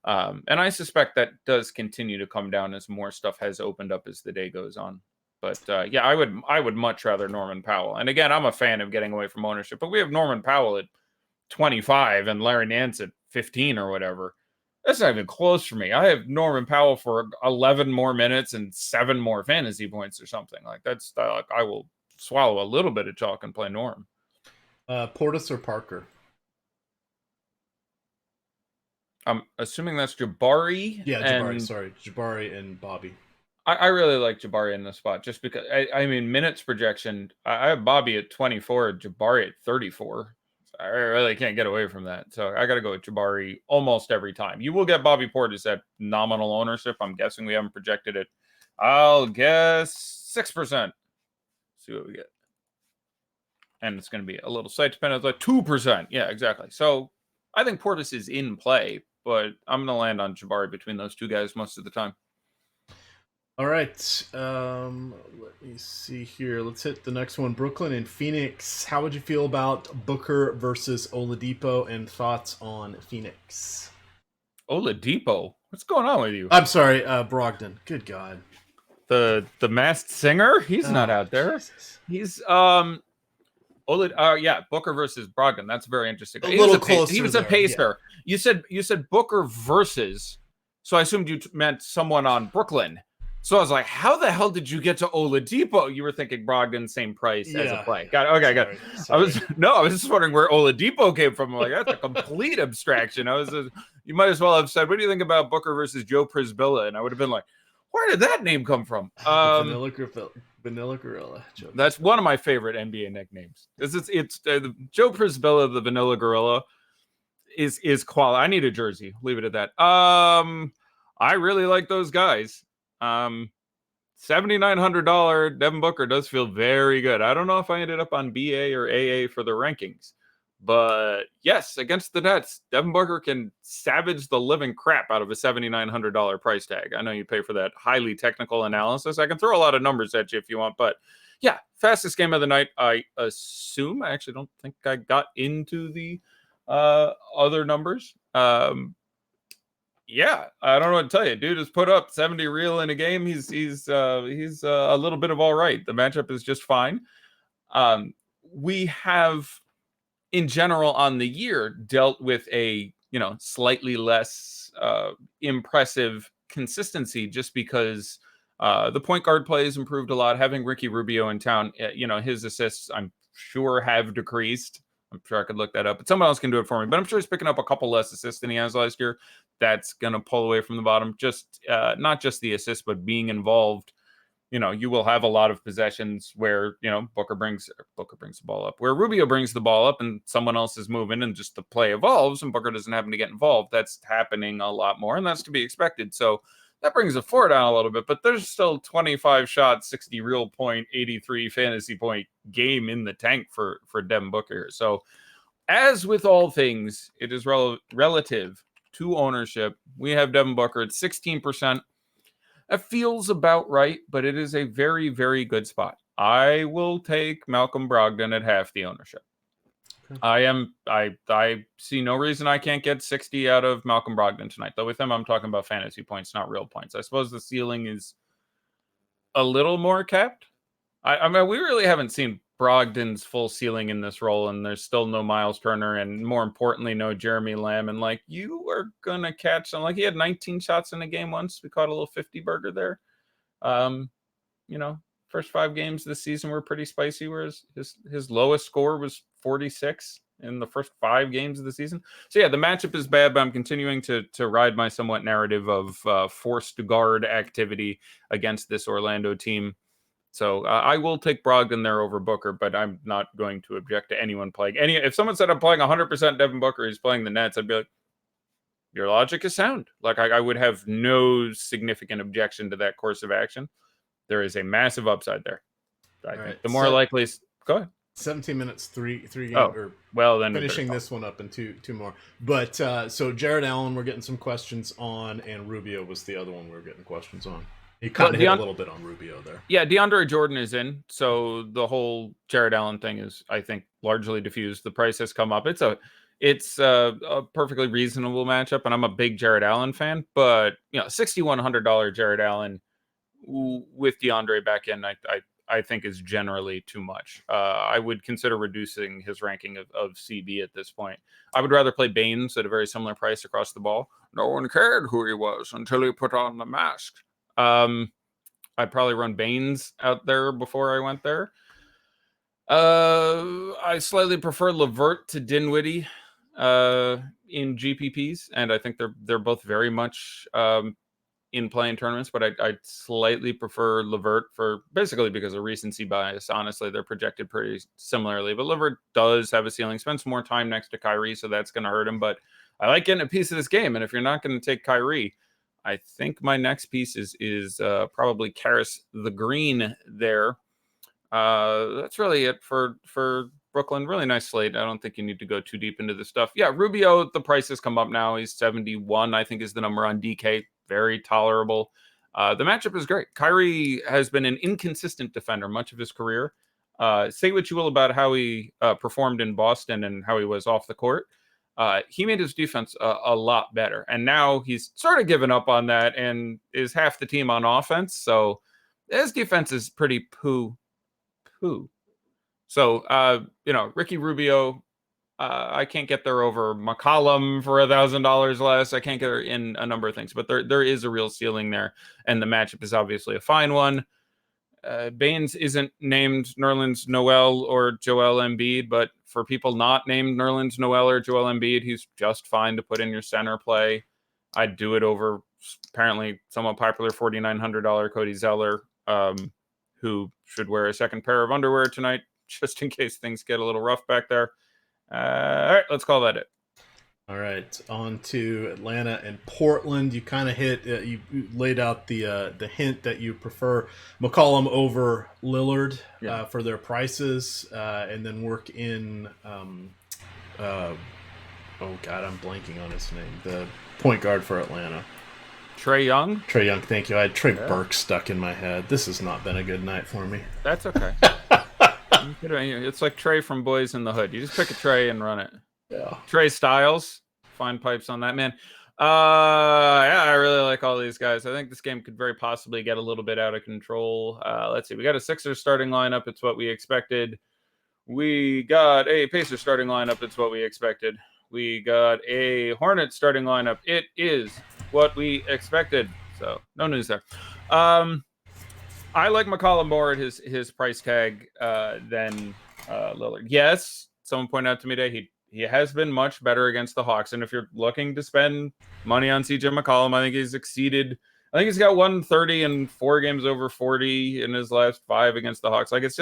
and I suspect that does continue to come down as more stuff has opened up as the day goes on. But yeah, I would much rather Norman Powell. And again, I'm a fan of getting away from ownership, but we have Norman Powell at 25 and Larry Nance at 15 or whatever. That's not even close for me. I have Norman Powell for 11 more minutes and 7 more fantasy points or something. Like that's I will swallow a little bit of chalk and play Norm. Portis or Parker? I'm assuming that's Jabari. Yeah, Jabari. Sorry, Jabari and Bobby. I really like Jabari in this spot just because I mean minutes projection. I have Bobby at 24, Jabari at 34. I really can't get away from that. So I got to go with Jabari almost every time. You will get Bobby Portis at nominal ownership. I'm guessing we haven't projected it. I'll guess 6%. See what we get. And it's going to be a little site dependent, like 2%. Yeah, exactly. So I think Portis is in play, but I'm going to land on Jabari between those two guys most of the time. All right. Let me see here. Let's hit the next one. Brooklyn and Phoenix. How would you feel about Booker versus Oladipo, and thoughts on Phoenix? Oladipo? What's going on with you? I'm sorry, Brogdon. Good God. The masked singer? He's not out there. Jesus. He's Yeah, Booker versus Brogdon. That's very interesting. A little closer. He was a pacer. Yeah. You said Booker versus, so I assumed you meant someone on Brooklyn. So I was like, how the hell did you get to Oladipo? You were thinking Brogdon, same price as a play. Got it. Okay, got it. I was just wondering where Oladipo came from. I'm like, that's a complete abstraction. You might as well have said, what do you think about Booker versus Joe Prisbilla? And I would have been like, where did that name come from? Vanilla Gorilla. That's one of my favorite NBA nicknames. It's Joe Prisbilla, the Vanilla Gorilla, is quality. I need a jersey. Leave it at that. I really like those guys. $7,900 Devin Booker does feel very good. I don't know if I ended up on BA or AA for the rankings, but yes, against the Nets, Devin Booker can savage the living crap out of a $7,900 price tag. I know you pay for that highly technical analysis. I can throw a lot of numbers at you if you want, but yeah, fastest game of the night, I assume. I actually don't think I got into the other numbers. Yeah, I don't know what to tell you. Dude has put up 70 real in a game. He's a little bit of all right. The matchup is just fine. We have, in general, on the year, dealt with a slightly less impressive consistency, just because the point guard play has improved a lot. Having Ricky Rubio in town, his assists, I'm sure, have decreased. I'm sure I could look that up, but someone else can do it for me. But I'm sure he's picking up a couple less assists than he has last year. That's going to pull away from the bottom. Just not just the assists, but being involved. You will have a lot of possessions where Booker brings the ball up, where Rubio brings the ball up, and someone else is moving, and just the play evolves, and Booker doesn't happen to get involved. That's happening a lot more, and that's to be expected. So that brings the floor down a little bit, but there's still 25 shots, 60 real point, 83 fantasy point game in the tank for Devin Booker. So as with all things, it is relative to ownership. We have Devin Booker at 16%. That feels about right, but it is a very, very good spot. I will take Malcolm Brogdon at half the ownership. I see no reason I can't get 60 out of Malcolm Brogdon tonight. Though with him, I'm talking about fantasy points, not real points. I suppose the ceiling is a little more capped. I mean, we really haven't seen Brogdon's full ceiling in this role, and there's still no Miles Turner, and more importantly, no Jeremy Lamb. And you are gonna catch some. He had 19 shots in a game once. We caught a little 50 burger there. First 5 games this season were pretty spicy, whereas his lowest score was 46 in the first 5 games of the season. So yeah, the matchup is bad, but I'm continuing to ride my somewhat narrative of forced guard activity against this Orlando team. So I will take Brogdon there over Booker, but I'm not going to object to anyone playing any. If someone said I'm playing 100% Devin Booker, he's playing the Nets, I'd be like, your logic is sound. I would have no significant objection to that course of action. There is a massive upside there. I think the more likely. Go ahead. 17 minutes, three games. Then finishing this one up in two more. But so Jared Allen, we're getting some questions on, and Rubio was the other one we were getting questions on. He kind of hit a little bit on Rubio there. Yeah, DeAndre Jordan is in, so the whole Jared Allen thing is, I think, largely diffused. The price has come up. It's a perfectly reasonable matchup, and I'm a big Jared Allen fan. But $6,100 Jared Allen with DeAndre back in, I think is generally too much. I would consider reducing his ranking of CB at this point. I would rather play Baines at a very similar price across the ball. No one cared who he was until he put on the mask. I'd probably run Baines out there before I went there. I slightly prefer LeVert to Dinwiddie in GPPs, and I think they're both very much in playing tournaments, but I'd slightly prefer LeVert basically because of recency bias. Honestly, they're projected pretty similarly, but LeVert does have a ceiling, spends more time next to Kyrie, so that's going to hurt him, but I like getting a piece of this game, and if you're not going to take Kyrie, I think my next piece is probably Karis the Green there. That's really it for Brooklyn. Really nice slate. I don't think you need to go too deep into this stuff. Yeah, Rubio, the price has come up now. He's 71, I think, is the number on DK. Very tolerable. The matchup is great. Kyrie has been an inconsistent defender much of his career. Say what you will about how he performed in Boston and how he was off the court. He made his defense a lot better. And now he's sort of given up on that and is half the team on offense. So his defense is pretty poo. So, Ricky Rubio, I can't get there over McCollum for $1,000 less. I can't get there in a number of things, but there is a real ceiling there, and the matchup is obviously a fine one. Baines isn't named Nerlens Noel or Joel Embiid, but for people not named Nerlens Noel or Joel Embiid, he's just fine to put in your center play. I'd do it over apparently somewhat popular $4,900 Cody Zeller, who should wear a second pair of underwear tonight, just in case things get a little rough back there. All right, let's call that it. All right, on to Atlanta and Portland. You kind of hit, you laid out the hint that you prefer McCollum over Lillard for their prices, and then work in, oh God, I'm blanking on his name, the point guard for Atlanta. Trae Young? Trae Young, thank you. I had Trey Burke stuck in my head. This has not been a good night for me. That's okay. It's like Trey from Boys in the Hood. You just pick a Trey and run it. Yeah. Trey Styles, fine pipes on that, man. I really like all these guys. I think this game could very possibly get a little bit out of control. Let's see. We got a Sixers starting lineup. It's what we expected. We got a Pacers starting lineup. It's what we expected. We got a Hornets starting lineup. It is what we expected. So no news there. I like McCollum more at his price tag than Lillard. Yes, someone pointed out to me today he has been much better against the Hawks. And if you're looking to spend money on CJ McCollum, I think he's exceeded. I think he's got 130 and 4 games over 40 in his last 5 against the Hawks. Like, it's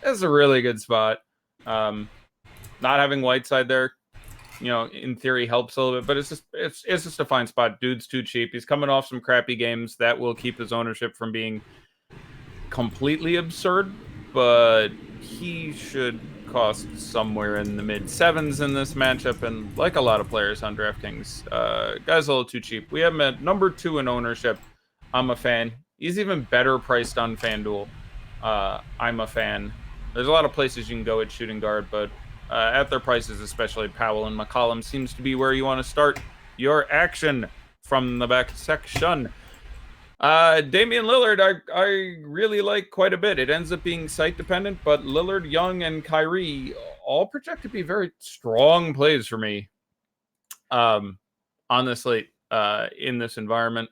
a really good spot. Not having Whiteside there, in theory helps a little bit, but it's just a fine spot. Dude's too cheap. He's coming off some crappy games that will keep his ownership from being completely absurd, but he should cost somewhere in the mid 7s in this matchup, and like a lot of players on DraftKings, guy's a little too cheap. We have him at number 2 in ownership. I'm a fan. He's even better priced on FanDuel. I'm a fan. There's a lot of places you can go at shooting guard, but at their prices, especially Powell and McCollum, seems to be where you want to start your action from the back section. Damian Lillard, I really like quite a bit. It ends up being site dependent, but Lillard, Young, and Kyrie all project to be very strong plays for me on this slate in this environment.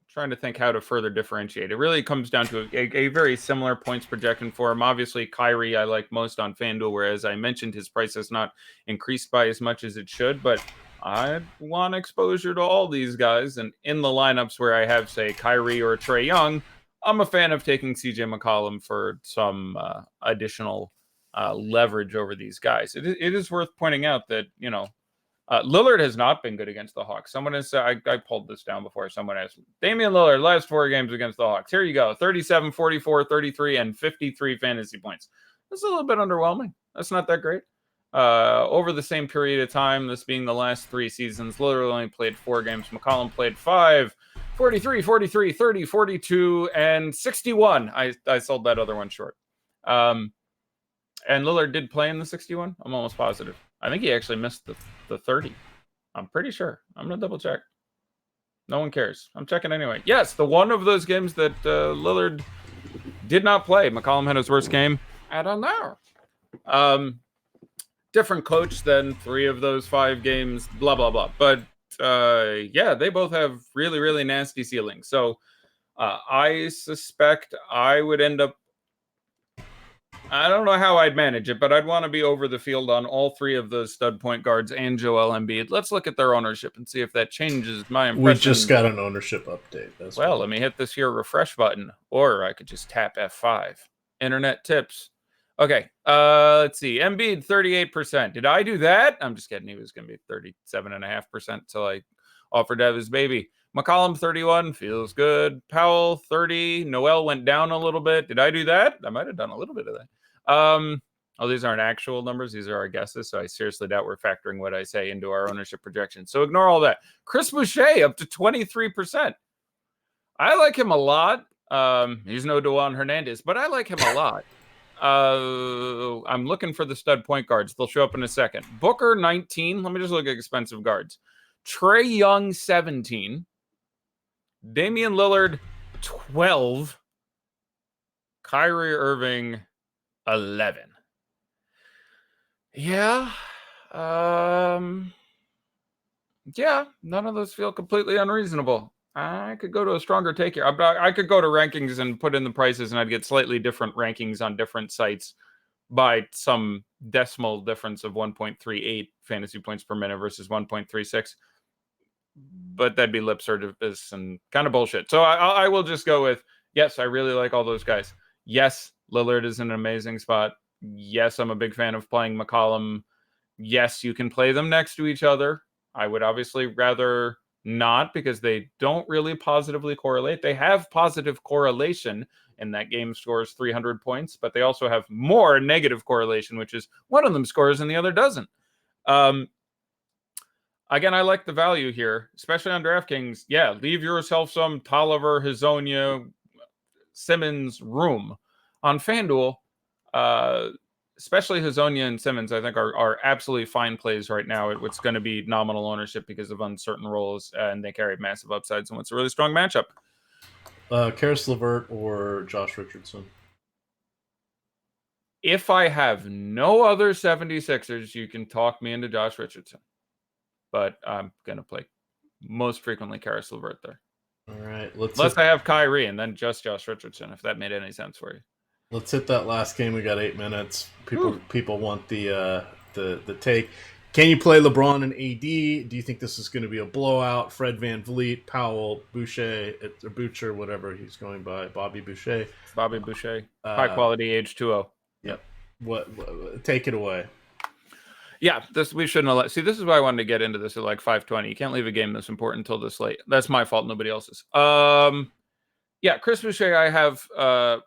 Trying to think how to further differentiate. It really comes down to a very similar points projection for him. Obviously, Kyrie I like most on FanDuel, whereas I mentioned his price has not increased by as much as it should, but I want exposure to all these guys, and in the lineups where I have, say, Kyrie or Trae Young, I'm a fan of taking CJ McCollum for some additional leverage over these guys. It is worth pointing out that, Lillard has not been good against the Hawks. Someone has said, I pulled this down before. Someone asked, Damian Lillard, last 4 games against the Hawks. Here you go. 37, 44, 33, and 53 fantasy points. That's a little bit underwhelming. That's not that great. Over the same period of time, this being the last 3 seasons, Lillard only played 4 games. McCollum played 5, 43, 43, 30, 42, and 61. I sold that other one short. And Lillard did play in the 61. I'm almost positive. I think he actually missed the 30. I'm pretty sure. I'm going to double check. No one cares. I'm checking anyway. Yes, the one of those games that Lillard did not play. McCollum had his worst game. I don't know. Different coach than 3 of those 5 games, blah, blah, blah. But they both have really, really nasty ceilings. So I suspect I would end up, I don't know how I'd manage it, but I'd want to be over the field on all 3 of those stud point guards and Joel Embiid. Let's look at their ownership and see if that changes my impression. We just got an ownership update. Let me hit this here refresh button, or I could just tap F5. Internet tips. Okay, let's see. Embiid, 38%. Did I do that? I'm just kidding. He was going to be 37.5% till I offered to have his baby. McCollum, 31. Feels good. Powell, 30. Noel went down a little bit. Did I do that? I might have done a little bit of that. These aren't actual numbers. These are our guesses, so I seriously doubt we're factoring what I say into our ownership projection. So ignore all that. Chris Boucher, up to 23%. I like him a lot. He's no Dewan Hernandez, but I like him a lot. I'm looking for the stud point guards. They'll show up in a second. Booker, 19. Let me just look at expensive guards. Trae Young, 17. Damian Lillard, 12. Kyrie Irving, 11. Yeah. Yeah, none of those feel completely unreasonable. I could go to a stronger take here. I could go to rankings and put in the prices, and I'd get slightly different rankings on different sites by some decimal difference of 1.38 fantasy points per minute versus 1.36. But that'd be lip service and kind of bullshit. So I will just go with, yes, I really like all those guys. Yes, Lillard is in an amazing spot. Yes, I'm a big fan of playing McCollum. Yes, you can play them next to each other. I would obviously rather not, because they don't really positively correlate. They have positive correlation, and that game scores 300 points, but they also have more negative correlation, which is one of them scores and the other doesn't. Again, I like the value here, especially on DraftKings. Yeah, leave yourself some Tolliver, Hazonia, Simmons room. On FanDuel, especially Hazonia and Simmons, I think are absolutely fine plays right now at what's going to be nominal ownership because of uncertain roles, and they carry massive upsides and what's a really strong matchup. Karis LeVert or Josh Richardson? If I have no other 76ers, you can talk me into Josh Richardson. But I'm going to play most frequently Karis LeVert there. All right. Unless I have Kyrie and then just Josh Richardson, if that made any sense for you. Let's hit that last game. We got 8 minutes. People want the take. Can you play LeBron and AD? Do you think this is going to be a blowout? Fred VanVleet, Powell, Boucher, or Boucher, whatever he's going by, Bobby Boucher. Bobby Boucher. High quality age 2-0. Yep. What? Take it away. Yeah, we shouldn't have. See, this is why I wanted to get into this at like 5:20. You can't leave a game this important until this late. That's my fault, nobody else's. Yeah, Chris Boucher, I have.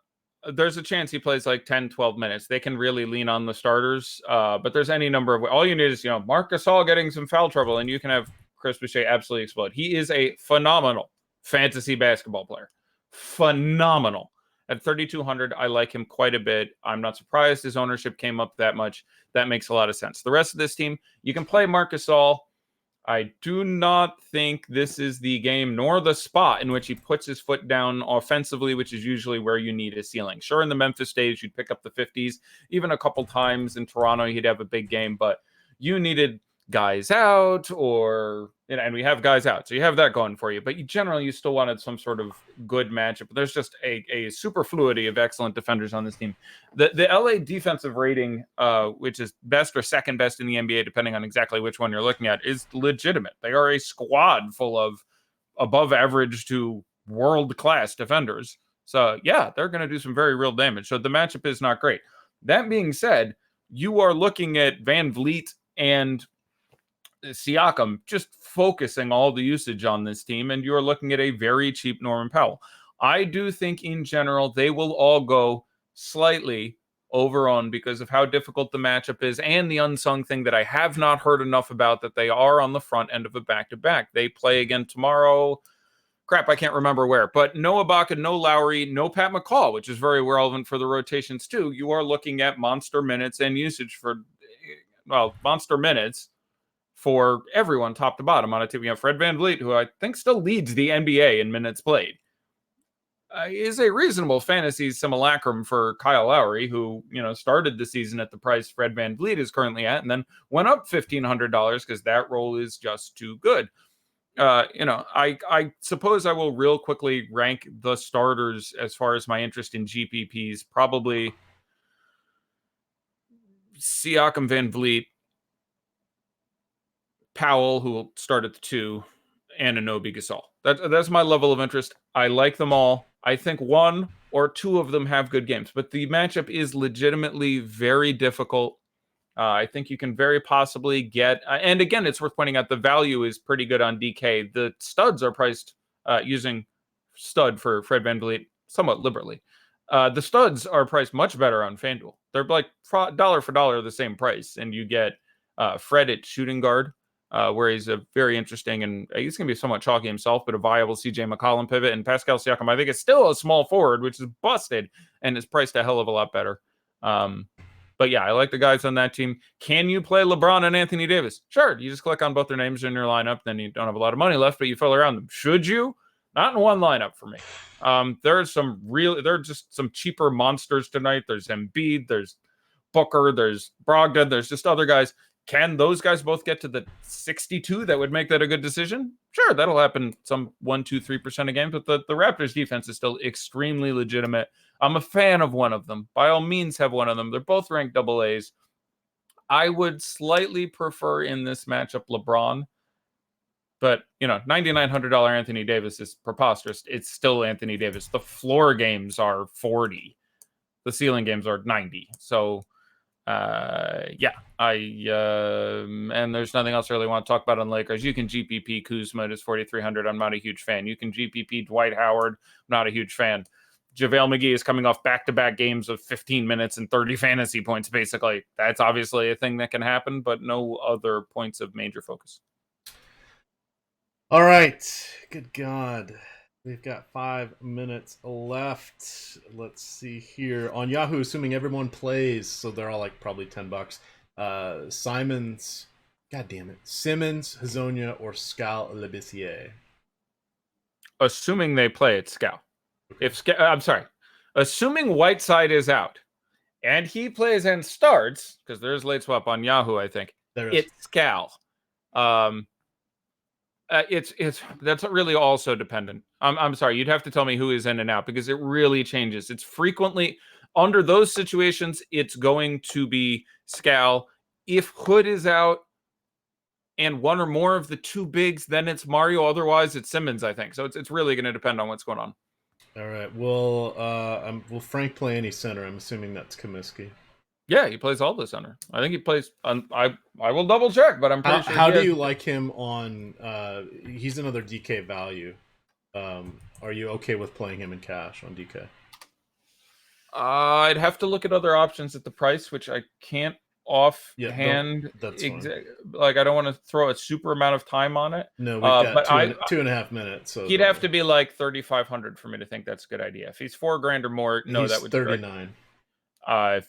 There's a chance he plays like 10, 12 minutes. They can really lean on the starters, but there's any number of. All you need is Marc Gasol getting some foul trouble, and you can have Chris Boucher absolutely explode. He is a phenomenal fantasy basketball player. Phenomenal. At 3,200, I like him quite a bit. I'm not surprised his ownership came up that much. That makes a lot of sense. The rest of this team, you can play Marc Gasol. I do not think this is the game nor the spot in which he puts his foot down offensively, which is usually where you need a ceiling. Sure, in the Memphis days, you'd pick up the 50s. Even a couple times in Toronto, he'd have a big game, but you needed guys out, and we have guys out, so you have that going for you. But you still wanted some sort of good matchup. There's just a superfluity of excellent defenders on this team. The LA defensive rating, which is best or second best in the NBA, depending on exactly which one you're looking at, is legitimate. They are a squad full of above average to world class defenders. So yeah, they're going to do some very real damage. So the matchup is not great. That being said, you are looking at VanVleet and Siakam just focusing all the usage on this team, and you're looking at a very cheap Norman Powell. I do think in general they will all go slightly over-owned because of how difficult the matchup is, and the unsung thing that I have not heard enough about, that they are on the front end of a back-to-back. They play again tomorrow. Crap, I can't remember where. But no Ibaka, no Lowry, no Pat McCall, which is very relevant for the rotations too. You are looking at monster minutes and usage monster minutes for everyone top to bottom on a team. We have Fred VanVleet, who I think still leads the NBA in minutes played. Is a reasonable fantasy simulacrum for Kyle Lowry, who started the season at the price Fred VanVleet is currently at, and then went up $1,500 because that role is just too good. I suppose I will real quickly rank the starters as far as my interest in GPPs. Probably Siakam, VanVleet, Powell, who will start at the 2, and Anunoby, Gasol. That's my level of interest. I like them all. I think 1 or 2 of them have good games, but the matchup is legitimately very difficult. I think you can very possibly get, and again, it's worth pointing out the value is pretty good on DK. The studs are priced using stud for Fred VanVleet somewhat liberally. The studs are priced much better on FanDuel. They're like dollar for dollar the same price, and you get Fred at shooting guard, where he's a very interesting, and he's going to be somewhat chalky himself, but a viable CJ McCollum pivot. And Pascal Siakam, I think, is still a small forward, which is busted, and is priced a hell of a lot better. But yeah, I like the guys on that team. Can you play LeBron and Anthony Davis? Sure. You just click on both their names in your lineup, then you don't have a lot of money left, but you fill around them. Should you? Not in one lineup for me. There are just some cheaper monsters tonight. There's Embiid, there's Booker, there's Brogdon, there's just other guys. Can those guys both get to the 62 that would make that a good decision? Sure, that'll happen some 1, 2, 3% of games, but the Raptors defense is still extremely legitimate. I'm a fan of one of them. By all means, have one of them. They're both ranked double A's. I would slightly prefer in this matchup LeBron, but $9,900 Anthony Davis is preposterous. It's still Anthony Davis. The floor games are 40. The ceiling games are 90. So and there's nothing else I really want to talk about on Lakers. You can GPP Kuzma at 4,300. I'm not a huge fan. You can GPP Dwight Howard. I'm not a huge fan. JaVale McGee is coming off back-to-back games of 15 minutes and 30 fantasy points, basically. That's obviously a thing that can happen, but no other points of major focus. All right. Good God. We've got 5 minutes left. Let's see here. On Yahoo, assuming everyone plays, so they're all like probably $10. Simmons, Hazonia, or Skal Labissiere. Assuming they play, it's Skal. Assuming Whiteside is out and he plays and starts, because there's late swap on Yahoo, I think. It's Skal. That's really also dependent. I'm sorry, you'd have to tell me who is in and out because it really changes. It's frequently under those situations, it's going to be Skal. If Hood is out and one or more of the two bigs, then it's Mario. Otherwise, it's Simmons, I think. So it's really going to depend on what's going on. All right. Will Frank play any center? I'm assuming that's Comiskey. Yeah, he plays all the center. I think he plays. I will double check, but I'm pretty sure. How do you like him on? He's another DK value. Are you okay with playing him in cash on DK? I'd have to look at other options at the price, which I can't offhand. That's fine. Like I don't want to throw a super amount of time on it. No, we've got 2.5 minutes. So he'd have to be like 3,500 for me to think that's a good idea. If he's $4,000 or more, that would 39.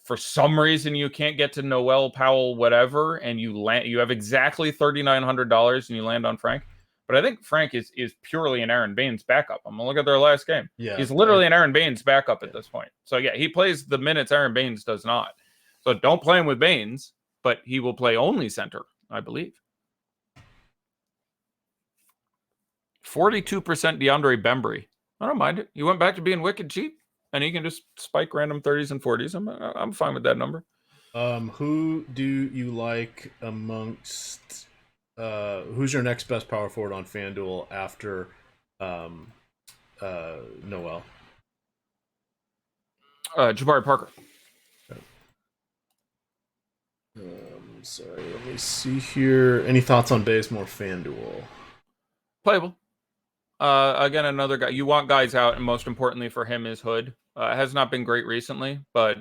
For some reason you can't get to Noel Powell, whatever, and you have exactly $3,900 and you land on Frank. But I think Frank is purely an Aaron Baines backup. I'm gonna look at their last game. Yeah, he's literally an Aaron Baines backup at this point. So yeah, he plays the minutes Aaron Baines does not. So don't play him with Baines, but he will play only center, I believe. 42% DeAndre Bembry. I don't mind it. He went back to being wicked cheap. And he can just spike random 30s and 40s. I'm fine with that number. Who do you like amongst? Who's your next best power forward on FanDuel after Noel? Jabari Parker. Sorry, let me see here. Any thoughts on Bazemore FanDuel? Playable. Again, another guy. You want guys out, and most importantly for him is Hood. Has not been great recently, but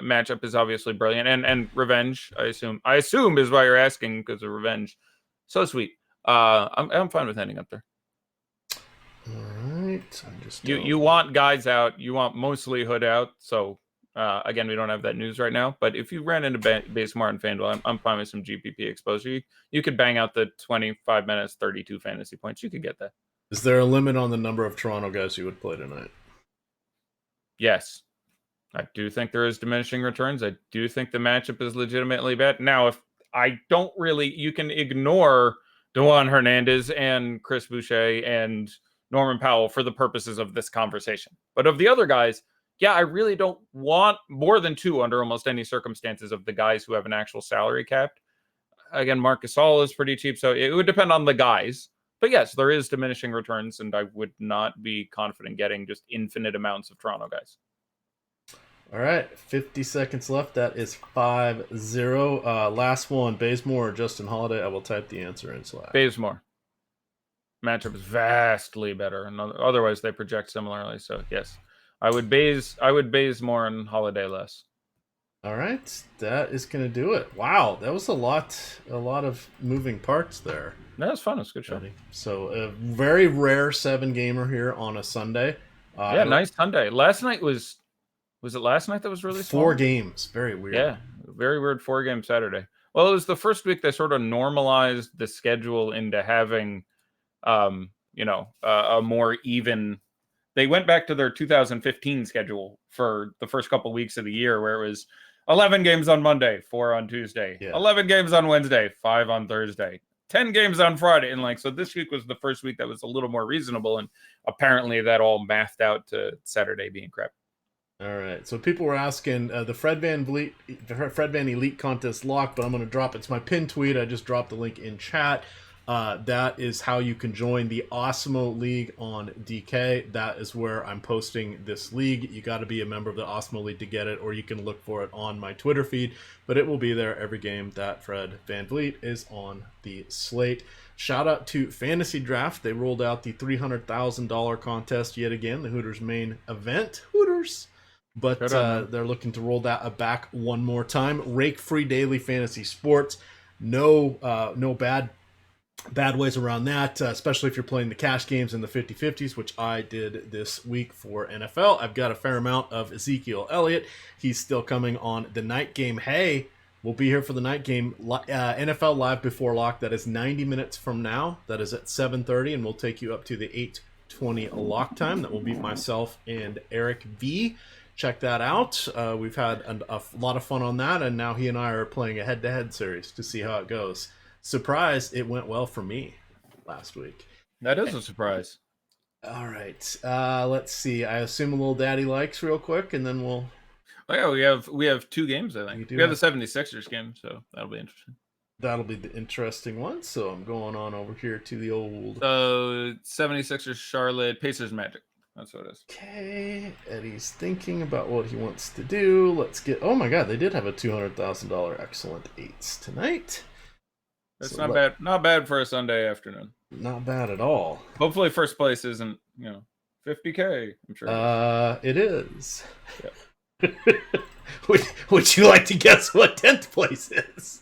matchup is obviously brilliant. And revenge, I assume is why you're asking because of revenge. So sweet. I'm fine with ending up there. All right. You want guys out. You want mostly Hood out. So again, we don't have that news right now. But if you ran into Bazemore and FanDuel, I'm fine with some GPP exposure. You could bang out the 25 minutes, 32 fantasy points. You could get that. Is there a limit on the number of Toronto guys you would play tonight? Yes. I do think there is diminishing returns. I do think the matchup is legitimately bad. Now, if I don't really, you can ignore Dewan Hernandez and Chris Boucher and Norman Powell for the purposes of this conversation. But of the other guys, yeah, I really don't want more than two under almost any circumstances of the guys who have an actual salary cap. Again, Marc Gasol is pretty cheap, so it would depend on the guys. But yes, there is diminishing returns, and I would not be confident getting just infinite amounts of Toronto guys. All right, 50 seconds left. That is 5-0. Last one, Bazemore or Justin Holiday? I will type the answer in Slack. Bazemore. Matchup is vastly better, and otherwise they project similarly. So yes, I would Bazemore and Holiday less. All right, that is going to do it. Wow, that was a lot of moving parts there. That was fun. It was a good show. So a very rare 7-gamer here on a Sunday. Yeah, nice Sunday. Last night was it last night that was really small? 4 games. Very weird. Yeah, very weird 4-game Saturday. Well, it was the first week they sort of normalized the schedule into having a more even. They went back to their 2015 schedule for the first couple weeks of the year, where it was 11 games on Monday, 4 on Tuesday, 11 games on Wednesday, 5 on Thursday, 10 games on Friday. And so this week was the first week that was a little more reasonable. And apparently that all mathed out to Saturday being crap. All right. So people were asking the Fred Van Elite contest locked, but I'm going to drop it's my pinned tweet. I just dropped the link in chat. That is how you can join the Osmo League on DK. That is where I'm posting this league. You got to be a member of the Osmo League to get it, or you can look for it on my Twitter feed. But it will be there every game that Fred VanVleet is on the slate. Shout out to Fantasy Draft. They rolled out the $300,000 contest yet again, the Hooters main event. Hooters. But they're looking to roll that back one more time. Rake-free daily fantasy sports. No bad ways around that, especially if you're playing the cash games in the 50-50s, which I did this week for NFL. I've got a fair amount of Ezekiel Elliott. He's still coming on the night game. Hey, we'll be here for the night game, NFL Live Before Lock. That is 90 minutes from now. That is at 7:30, and we'll take you up to the 8:20 lock time. That will be myself and Eric V. Check that out. We've had a lot of fun on that, and now he and I are playing a head-to-head series to see how it goes. Surprise, it went well for me last week. That is a surprise. All right. Let's see. I assume a little daddy likes real quick, and then we'll... Oh, yeah, we have 2 games, I think. We have the 76ers game, so that'll be interesting. That'll be the interesting one. So I'm going on over here to the old... 76ers, Charlotte, Pacers, Magic. That's what it is. Okay. Eddie's thinking about what he wants to do. Let's get... Oh, my God. They did have a $200,000 excellent eights tonight. That's not bad. Not bad for a Sunday afternoon. Not bad at all. Hopefully, first place isn't $50K. I'm sure. It is. Yeah. Would you like to guess what 10th place is?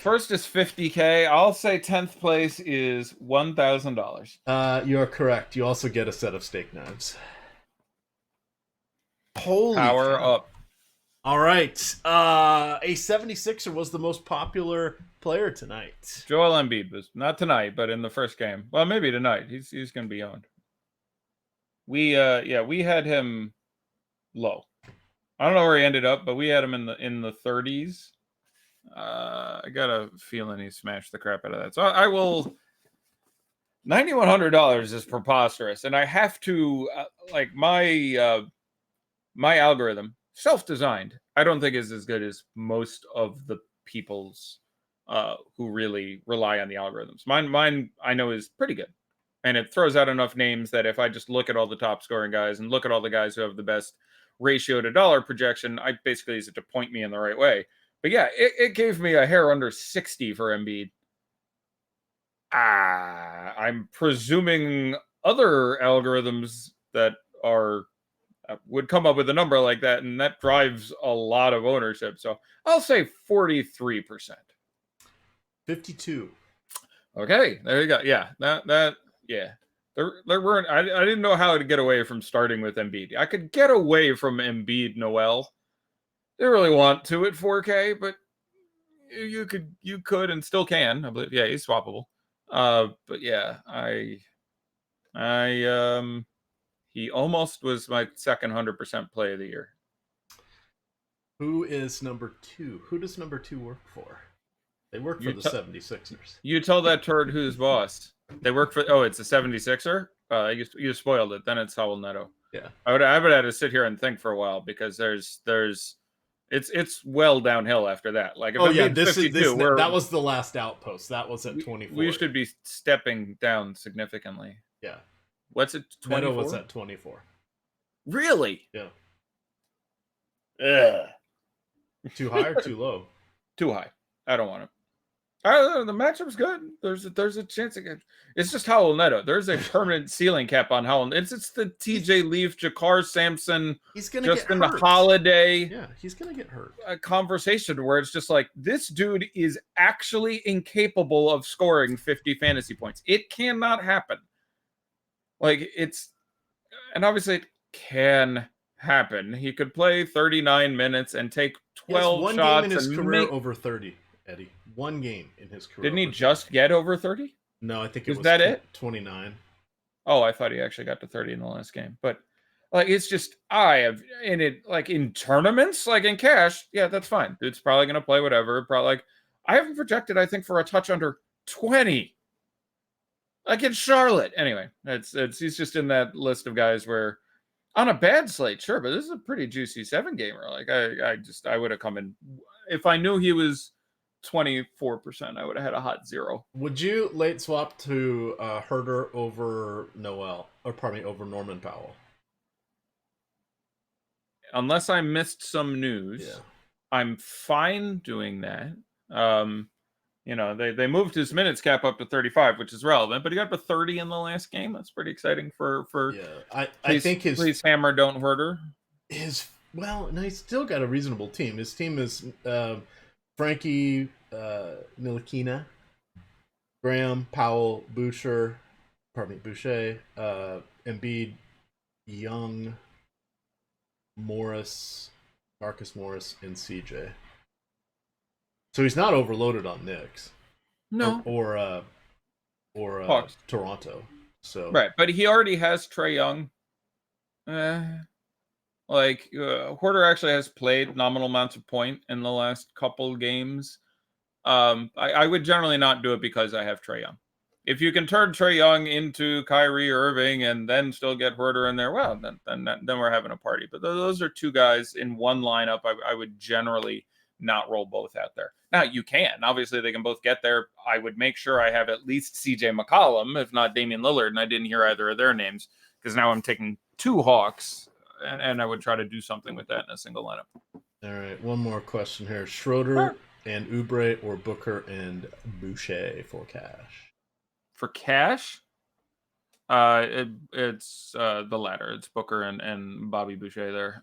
First is $50K. I'll say 10th place is $1,000. You are correct. You also get a set of steak knives. Holy power cow. Up. All right. A 76er was the most popular player tonight. Joel Embiid was not tonight, but in the first game. Well, maybe tonight. He's going to be on. We had him low. I don't know where he ended up, but we had him in the 30s. I got a feeling he smashed the crap out of that. So I will. $9,100 is preposterous, and I have to my algorithm. Self-designed, I don't think is as good as most of the people's who really rely on the algorithms. Mine, I know is pretty good, and it throws out enough names that if I just look at all the top scoring guys and look at all the guys who have the best ratio to dollar projection, I basically use it to point me in the right way. But yeah, it gave me a hair under 60 for Embiid. I'm presuming other algorithms that would come up with a number like that, and that drives a lot of ownership. So I'll say 43%. 52. Okay, there you go. Yeah, yeah. There weren't. I didn't know how to get away from starting with Embiid. I could get away from Embiid Noel. Didn't really want to at 4K, but you could and still can. I believe. Yeah, he's swappable. But yeah, he almost was my second 100% play of the year. Who is number 2? Who does number 2 work for? They work for the 76ers. You tell that turd who's boss. They work for... Oh, it's a 76er? You spoiled it. Then it's Howell Neto. Yeah. I would have to sit here and think for a while because it's well downhill after that. Like, if that was the last outpost. That was at 24. We should be stepping down significantly. Yeah. What's it? 24? Neto was at 24. Really? Yeah. Ugh. Too high or too low? Too high. I don't want it. The matchup's good. There's a chance again. It's just Howell Neto. There's a permanent ceiling cap on Howell. It's the TJ Leaf, Jakar Sampson, he's gonna Justin get hurt. Holiday. Yeah, he's gonna get hurt. A conversation where it's just like, this dude is actually incapable of scoring 50 fantasy points. It cannot happen. Like, and obviously it can happen. He could play 39 minutes and take 12 one shots game in his career over 30. Eddie, one game in his career. Didn't he just get over 30? No, I think it Is was that it? 29. Oh, I thought he actually got to 30 in the last game. But like, it's just, I have in it, like in tournaments, like in cash, yeah, that's fine. Dude's probably going to play whatever. Probably like, I haven't projected, I think, for a touch under 20. Like in Charlotte. Anyway, he's just in that list of guys where on a bad slate, sure, but this is a pretty juicy 7-gamer. Like I would have come in if I knew he was 24%, I would have had a hot 0. Would you late swap to Herder over Noel, or pardon me, over Norman Powell? Unless I missed some news, Yeah. I'm fine doing that. They moved his minutes cap up to 35, which is relevant, but he got to 30 in the last game. That's pretty exciting for yeah. I think please hammer don't Herder. No, he's still got a reasonable team. His team is Frankie Ntilikina, Graham, Powell, Boucher, Embiid, Young, Morris, Marcus Morris, and CJ. So he's not overloaded on Knicks. No. Or Toronto. So right, but he already has Trae Young. Horder actually has played nominal amounts of point in the last couple games. I would generally not do it because I have Trae Young. If you can turn Trae Young into Kyrie Irving and then still get Herder in there, well, then we're having a party. But those are two guys in one lineup. I would generally not roll both out there. Now, you can. Obviously, they can both get there. I would make sure I have at least CJ McCollum, if not Damian Lillard, and I didn't hear either of their names because now I'm taking 2 Hawks, and I would try to do something with that in a single lineup. All right, one more question here. Schroeder and Oubre or Booker and Boucher for cash? For cash, it's the latter. It's Booker and Bobby Boucher there.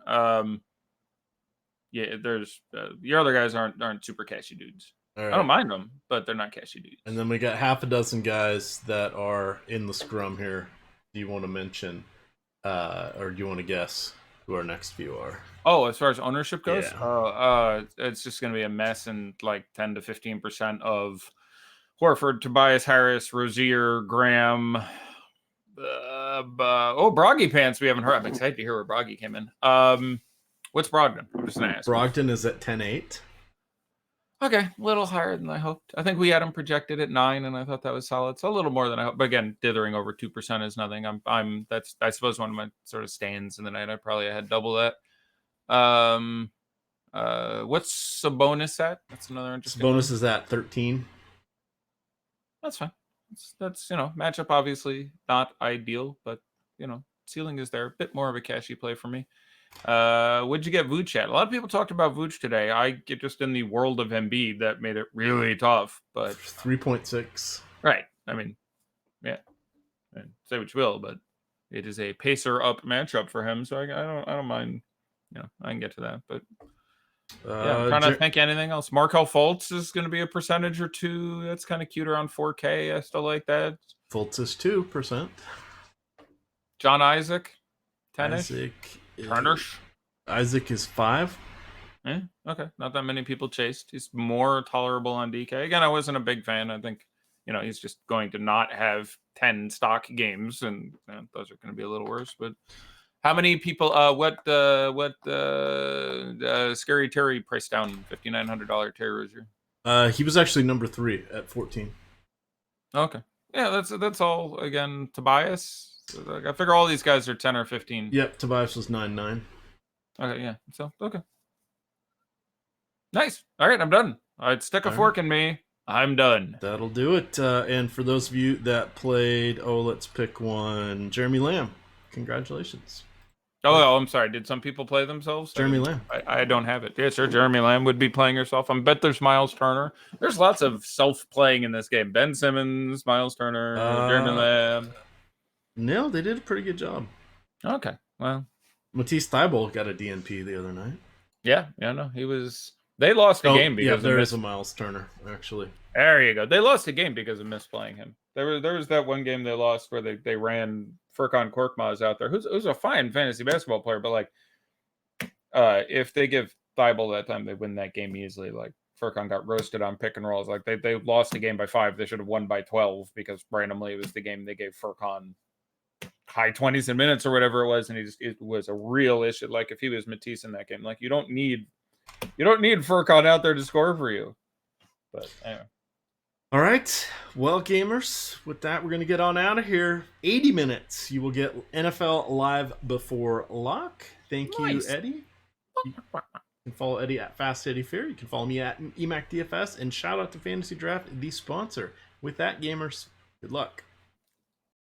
There's your other guys aren't super cashy dudes. Right. I don't mind them, but they're not cashy dudes. And then we got half a dozen guys that are in the scrum here. Do you want to mention, or do you want to guess who our next few are? Oh, as far as ownership goes, it's just going to be a mess, and like 10 to 15% of Horford, Tobias Harris, Rozier, Graham. Broggy Pants. We haven't heard. I'm excited to hear where Broggy came in. What's Brogdon? I'm just going to ask. Brogdon is at 10.8. Okay, a little higher than I hoped. I think we had him projected at 9, and I thought that was solid. So a little more than I hoped. But again, dithering over 2% is nothing. That's I suppose one of my sort of stands in the night. I probably had double that. What's Sabonis at? That's another interesting. Sabonis is at 13. That's fine. That's matchup obviously not ideal, but ceiling is there. A bit more of a cashy play for me. What'd you get Vooch at? A lot of people talked about Vooch today. I get just in the world of Embiid that made it really tough, but 3.6. Right. I mean, yeah. And say what you will, but it is a pacer up matchup for him, so I don't mind. I can get to that, but I'm trying to think anything else. Markelle Fultz is going to be a percentage or 2. That's kind of cute around 4K. I still like that. Fultz is 2%. John Isaac, 10ish. Isaac is 5. Okay. Not that many people chased. He's more tolerable on DK. Again, I wasn't a big fan. I think, he's just going to not have 10 stock games, and those are going to be a little worse. But how many people? What Scary Terry priced down $5,900 Terry Rozier? He was actually number 3 at 14. Okay. Yeah, that's all. Again, Tobias. I figure all these guys are 10 or 15. Yep, Tobias was 9.9. Okay, yeah. So okay. Nice. All right, I'm done. I'd stick a fork in me. I'm done. That'll do it. And for those of you that played, let's pick one. Jeremy Lamb. Congratulations. Oh, I'm sorry. Did some people play themselves? Jeremy Lamb. I don't have it. Yeah, sure. Jeremy Lamb would be playing herself. I bet there's Miles Turner. There's lots of self-playing in this game. Ben Simmons, Miles Turner, Jeremy Lamb. No, they did a pretty good job. Okay. Well, Matisse Thybulle got a DNP the other night. Yeah, no, he was. They lost the game because there is a Miles Turner actually. There you go. They lost the game because of misplaying him. There was that one game they lost where they ran Furkan Korkmaz out there, who's a fine fantasy basketball player, but if they give Thybulle that time, they win that game easily, like Furkan got roasted on pick and rolls. Like they lost the game by 5. They should have won by 12 because randomly it was the game they gave Furkan high 20s in minutes or whatever it was, and it was a real issue. Like if he was Matisse in that game, like you don't need Furkan out there to score for you. But anyway. All right. Well, gamers, with that, we're going to get on out of here. 80 minutes. You will get NFL Live before lock. Thank you, Eddie. You can follow Eddie at Fast Eddie Fair. You can follow me at EMAC DFS. And shout out to Fantasy Draft, the sponsor. With that, gamers, good luck.